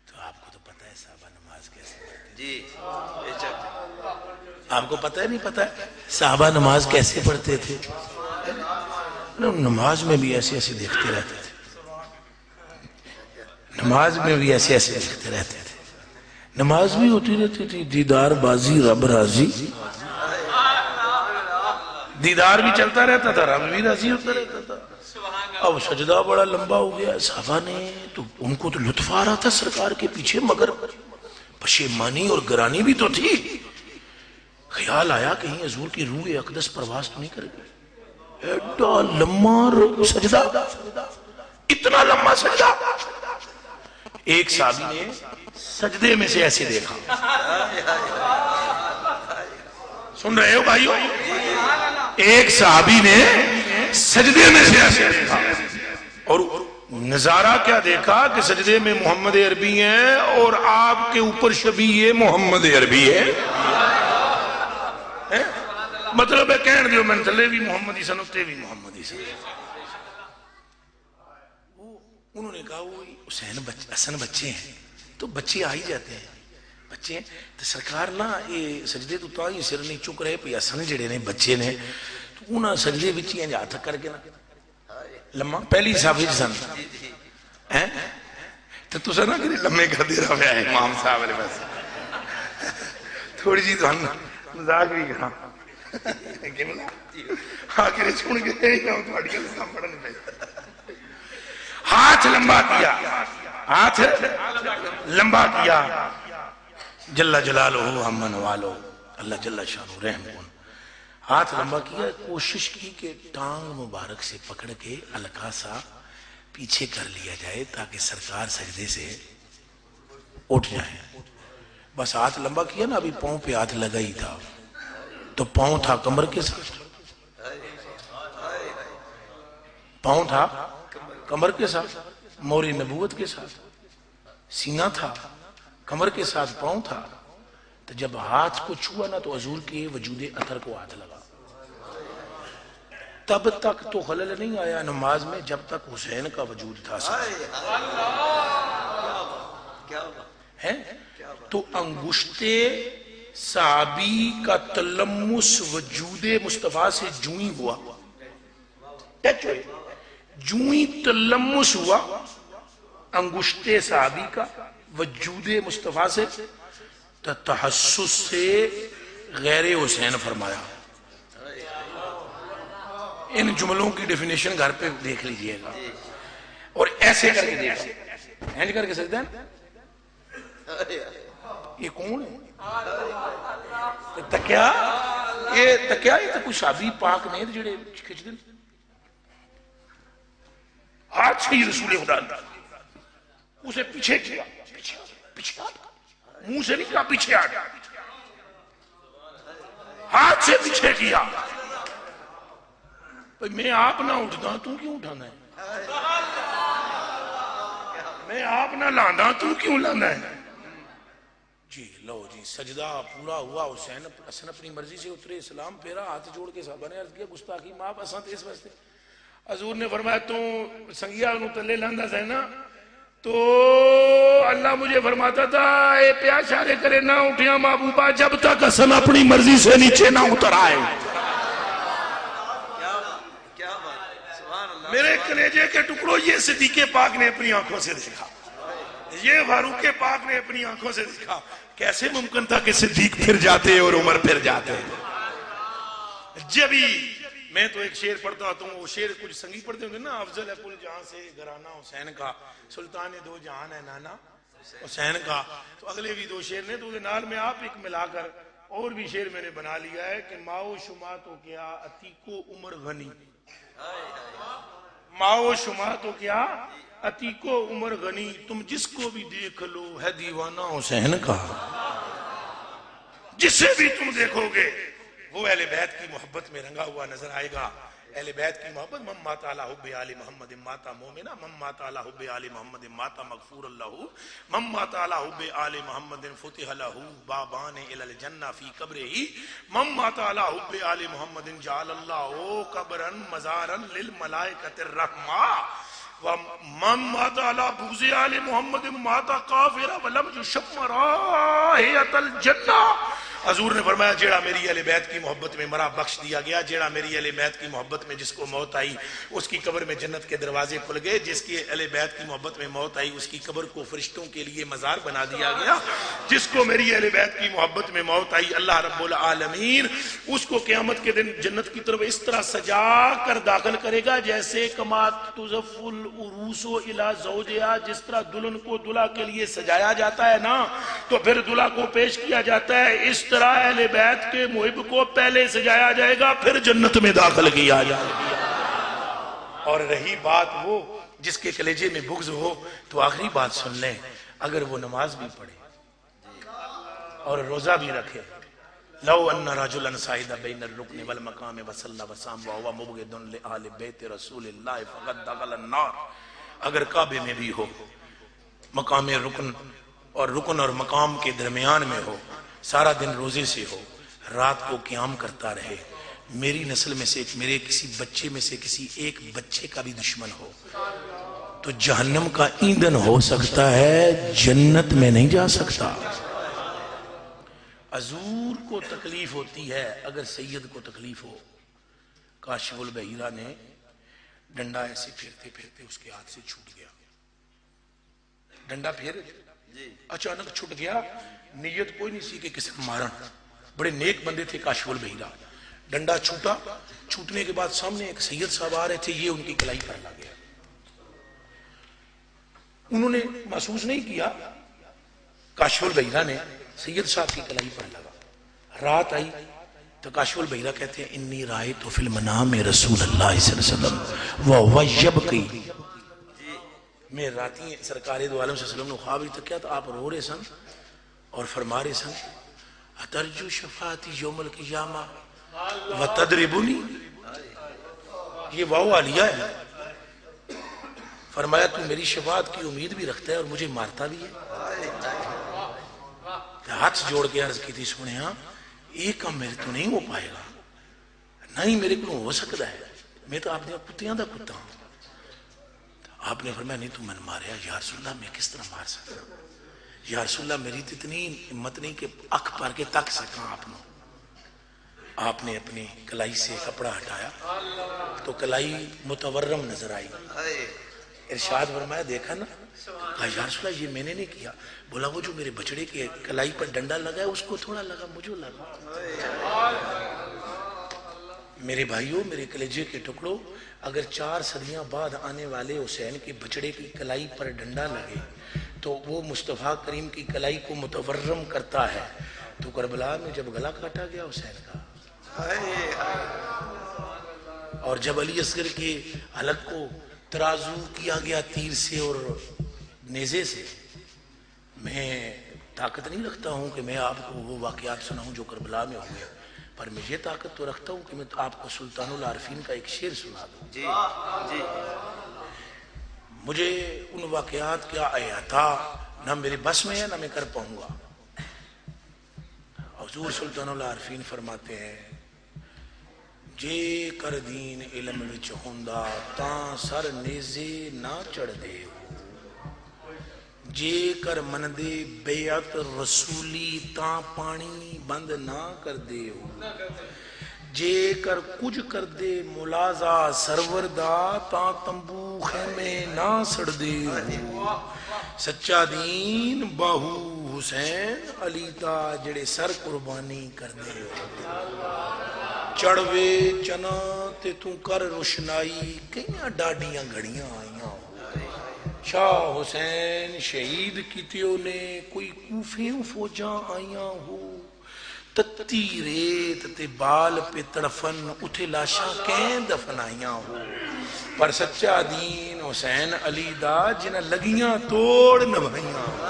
تو آپ کو تو پتہ ہے صحابہ نماز کیسے پڑھتے؟ جی آپ کو پتہ ہے نہیں پتہ ہے صحابہ نماز کیسے پڑھتے تھے؟ نماز میں بھی ایسے ایسے دیکھتے رہتے تھے، نماز میں بھی ایسے ایسے دیکھتے رہتے تھے، نماز بھی ہوتی رہتی تھی، دیدار بازی رب راضی، دیدار بھی چلتا رہتا تھا، رب بھی راضی ہوتا رہتا تھا۔ اب سجدہ بڑا لمبا ہو گیا، صحابہ نے تو ان کو تو لطف آ رہا تھا سرکار کے پیچھے، مگر پشیمانی اور گرانی بھی تو تھی، خیال آیا کہیں حضور کی روح اقدس پرواز تو نہیں کرے گی، ایڈا لمبا سجدہ، اتنا لمبا سجدہ۔ ایک صحابی نے سجدے میں سے ایسے دیکھا، سن رہے ہو بھائیو، ایک صحابی نے سجدے میں سے ایسے دیکھا، اور نظارہ کیا دیکھا کہ سجدے میں محمد عربی ہیں اور آپ کے اوپر شبیہ محمد عربی ہے. مطلب ہے کہن دیو میں تھلے بھی محمدی سن تے بھی محمدی سن. انہوں نے کہا وہ حسین حسن بچے ہیں تو بچے آ ہی جاتے ہیں، بچے ہیں تو سرکار نا یہ سجدے تو تا ہی سر نہیں چک رہے پہ حسن جڑے نے بچے نے تو انہاں سجدے وچ ہی ہاتھ کر کے نا لمما پہلی صافی سن تو تسا نا کہ لمے کر دے رہا ہے امام صاحب والے پاس تھوڑی جی تو مذاق بھی کرا کہ بلا آخر سن کے تھوڑی گل پڑھن پہ ہاتھ لمبا کیا، ہاتھ لمبا کیا، جل جلالہ امن والو اللہ جل شانہ رحم کن، ہاتھ لمبا کیا، کوشش کی کہ ٹانگ مبارک سے پکڑ کے ہلکا سا پیچھے کر لیا جائے تاکہ سرکار سجدے سے اٹھ جائے. بس ہاتھ لمبا کیا نا، ابھی پاؤں پہ ہاتھ لگا ہی تھا تو پاؤں تھا کمر کے ساتھ، پاؤں تھا کمر کے ساتھ، مور نبوت کے ساتھ، سینہ تھا کمر کے ساتھ، پاؤں تھا. تو جب ہاتھ کو چھوا نا تو حضور کے وجود اطہر کو ہاتھ لگا. تب تک تو خلل نہیں آیا نماز میں جب تک حسین کا وجود تھا. تو انگشت صحابی کا تلمس وجود مصطفیٰ سے جوئی ہوا، ٹچ ہوئے، جوئی تلمس ہوا انگشت صحابی کا وجود مصطفیٰ سے، تحسس سے غیر حسین فرمایا. ان جملوں کی ڈیفینیشن گھر پہ دیکھ لیجئے گا اور ایسے کر کے دیکھا اینج کر کے سکتے ہیں. یہ کون ہے تکیا؟ یہ تکیا یہ تو کوئی صحابی پاک نہیں جڑے کھچ دن ہاتھ سے ہی رسول خدا اسے پیچھے کیا، پیچھے منہ سے نہیں کہا پیچھے آ گیا، ہاتھ سے پیچھے کیا. میں آپ نہ اٹھتا تو کیوں اٹھانا ہے، میں آپ نہ لاندہ تو کیوں لاندہ ہے. جی لو جی سجدہ پورا ہوا، حسن اپنی مرضی سے اترے، اسلام پھیرا، ہاتھ جوڑ کے صحابہ نے عرض کیا گستاخی معاف اساں تے اس واسطے. حضور نے فرمایا تو سنگیا انہوں تلے لاندہ سے نا تو اللہ مجھے فرماتا تھا اے پیاشارے کرے نہ اٹھیا محبوبہ جب تک حسن اپنی مرضی سے نیچے نہ اتر آئے. میرے کلیجے کے ٹکڑوں یہ صدیق پاک نے اپنی آنکھوں سے دیکھا، یہ فاروق پاک نے اپنی آنکھوں سے دیکھا. کیسے ممکن تھا کہ صدیق پھر جاتے اور عمر پھر جاتے. جبھی میں تو ایک شعر پڑھتا ہوتا ہوں، وہ شعر کچھ سنگی پڑھتے ہوں گے نا، افضل ہے کل جہاں سے گھرانہ حسین کا، سلطان دو جہان ہے نانا حسین کا. تو اگلے بھی دو شعر نے تو نال میں آپ ایک ملا کر اور بھی شعر میں نے بنا لیا ہے کہ ماؤ شما تو کیا عتیق و عمر غنی، ماؤ شما تو کیا عتیق و عمر غنی، تم جس کو بھی دیکھ لو ہے دیوانہ حسین کا. جسے بھی تم دیکھو گے وہ اہل بیت کی محبت میں رنگا ہوا نظر آئے گا. اہل بیت کی محبت، من مات علی حب آل محمد ماتا مومنا، من مات علی حب آل محمد ماتا مغفور اللہ، من مات علی حب آل محمد فتح لہ بابان الی الجنہ فی قبرہ، من مات علی حب آل محمد جعل اللہ قبرا مزارا للملائکۃ الرحمہ، ومن مات علی بغض آل محمد مات کافرا ولم یشم رائحۃ الجنہ. حضور نے فرمایا جیڑا میری اہل بیت کی محبت میں مرا بخش دیا گیا، جیڑا میری اہل بیت کی محبت میں جس کو موت آئی اس کی قبر میں جنت کے دروازے کھل گئے، جس کی اہل بیت کی محبت میں موت آئی اس کی قبر کو فرشتوں کے لیے مزار بنا دیا گیا. جس کو میری اہل بیت کی محبت میں موت آئی اللہ رب العالمین اس کو قیامت کے دن جنت کی طرف اس طرح سجا کر داخل کرے گا جیسے کما تزف العروس الی زوجہا، جس طرح دلہن کو دلہا کے لیے سجایا جاتا ہے نا تو پھر دلہا کو پیش کیا جاتا ہے، اس طرح اہل بیت کے محب کو پہلے سجایا جائے گا پھر جنت میں داخل کیا جائے گا. اور رہی بات وہ جس کے کلیجے میں بغض ہو تو آخری بات سن لیں، اگر وہ نماز بھی پڑھے اور روزہ بھی رکھے لو ان رجلا صعد بین الرکن والمقام وصلى وصام وهو مبغض لآل بیت رسول اللہ فقد دخل النار، اگر کعبے میں بھی ہو، مقام رکن اور مقام کے درمیان میں ہو، سارا دن روزے سے ہو، رات کو قیام کرتا رہے، میری نسل میں سے میرے کسی بچے میں سے کسی ایک بچے کا بھی دشمن ہو تو جہنم کا ایندھن ہو سکتا ہے، جنت میں نہیں جا سکتا۔ حضور کو تکلیف ہوتی ہے اگر سید کو تکلیف ہو۔ کاشف البحیرہ نے ڈنڈا ایسے پھیرتے پھیرتے اس کے ہاتھ سے چھوٹ گیا، ڈنڈا پھیر اچانک چھوٹ گیا، نیت کوئی نہیں سی کہ کسی نے مارن، بڑے نیک بندے تھے کاشف البحیرہ۔ ڈنڈا چھوٹا، چھوٹنے کے بعد سامنے ایک سید صاحب آ رہے تھے، یہ ان کی کلائی پر لگ گیا، انہوں نے محسوس نہیں کیا، کاشف البحیرہ نے سید صاحب کی کلائی پر لگا۔ رات آئی تو کاشف البحیرہ کہتے ہیں انی رأیت فی المنام رسول اللہ صلی اللہ علیہ وسلم وہو یبکی، میں راتی سرکار دو عالم صلی اللہ علیہ وسلم نے خواب تک کیا تو آپ رو رہے سن اور فرما رہے سن اترجو شفاعتی یوم القیامہ وتدربنی، یہ واو عالیہ ہے، فرمایا تو میری شفاعت کی امید بھی رکھتا ہے اور مجھے مارتا بھی ہے۔ ہاتھ جوڑ کے عرض کی تھی سونے ہاں ایک کام میرے تو نہیں ہو پائے گا، نہیں میرے کو ہو سکتا ہے، میں تو آپ نے کتیاں دا کتا ہوں۔ آپ نے فرمایا نہیں تو میں نے ماریا، یا رسول اللہ میں کس طرح مار سکتا ہوں، یا رسول اللہ میری تو اتنی ہمت نہیں کہ اکھ پر کے تک سکاں آپ نے۔ آپ نے اپنی کلائی سے کپڑا ہٹایا تو کلائی متورم نظر آئی، ارشاد فرمایا دیکھا نا، کہا یا رسول اللہ یہ میں نے نہیں کیا، بولا وہ جو میرے بچڑے کے کلائی پر ڈنڈا لگا ہے اس کو تھوڑا لگا، مجھے لگا۔ میرے بھائیوں، میرے کلیجے کے ٹکڑوں، اگر 4 صدیاں بعد آنے والے حسین کے بچڑے کی کلائی پر ڈنڈا لگے تو وہ مصطفیٰ کریم کی کلائی کو متورم کرتا ہے، تو کربلا میں جب گلا کاٹا گیا حسین کا اور جب علی اصغر کے حلق کو ترازو کیا گیا تیر سے اور نیزے سے، میں طاقت نہیں رکھتا ہوں کہ میں آپ کو وہ واقعات سناؤں جو کربلا میں ہوئے، پر میں یہ طاقت تو رکھتا ہوں کہ میں آپ کو سلطان العارفین کا ایک شعر سنا دوں۔ مجھے ان واقعات کا احاطہ نہ میرے بس میں ہے نہ میں کر پاؤں گا۔ حضور سلطان العارفین فرماتے ہیں جے کر دین علم وچ ہوندا تاں سر نیزے نہ چڑھ دے ہو، جے کر مندے بیعت رسولی تاں پانی بند نہ کر دے ہو، جے کر کچھ کر دے ملازہ سرور دا تاں تمبو خیمے نہ سڑ دے ہو، سچا دین باہو حسین علی دا جڑے سر قربانی کر دے ہو، چڑھوے چنا تے تو کر روشنائی کئیاں ڈاڈیاں گھڑیاں آئیاں ہو، شاہ حسین شہید کیتیوں نے کوئی کوفیوں فوجاں آئیاں ہو، تتی ریت تے بال پہ تڑفن اٹھے لاشاں کہیں دفن آئیاں ہو، پر سچا دین حسین علی دا جنہ لگیاں توڑ نبھائیاں ہو۔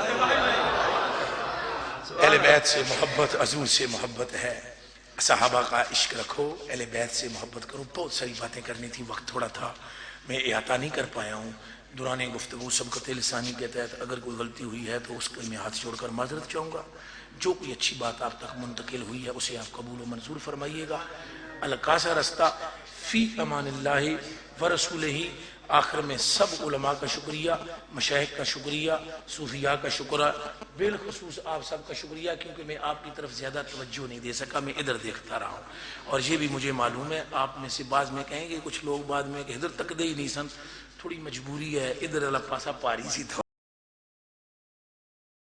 اہل بیت سے محبت، حضور سے محبت ہے، صحابہ کا عشق رکھو، اہل بیت سے محبت کرو۔ بہت ساری باتیں کرنی تھی، وقت تھوڑا تھا، میں احاطہ نہیں کر پایا ہوں۔ دوران گفتگو سبقت لسانی کے تحت اگر کوئی غلطی ہوئی ہے تو اس کے میں ہاتھ جوڑ کر معذرت چاہوں گا، جو کوئی اچھی بات آپ تک منتقل ہوئی ہے اسے آپ قبول و منظور فرمائیے گا۔ القاصہ رستہ فی امان اللہ و رسولہ۔ آخر میں سب علماء کا شکریہ، مشائخ کا شکریہ، صوفیاء کا شکریہ، بالخصوص آپ سب کا شکریہ، کیونکہ میں آپ کی طرف زیادہ توجہ نہیں دے سکا، میں ادھر دیکھتا رہا ہوں، اور یہ بھی مجھے معلوم ہے آپ میں سے بعض میں کہیں گے کچھ لوگ بعد میں کہ ادھر تک دے ہی نہیں سن، تھوڑی مجبوری ہے، ادھر اللہ پاسا پاری سی تھا۔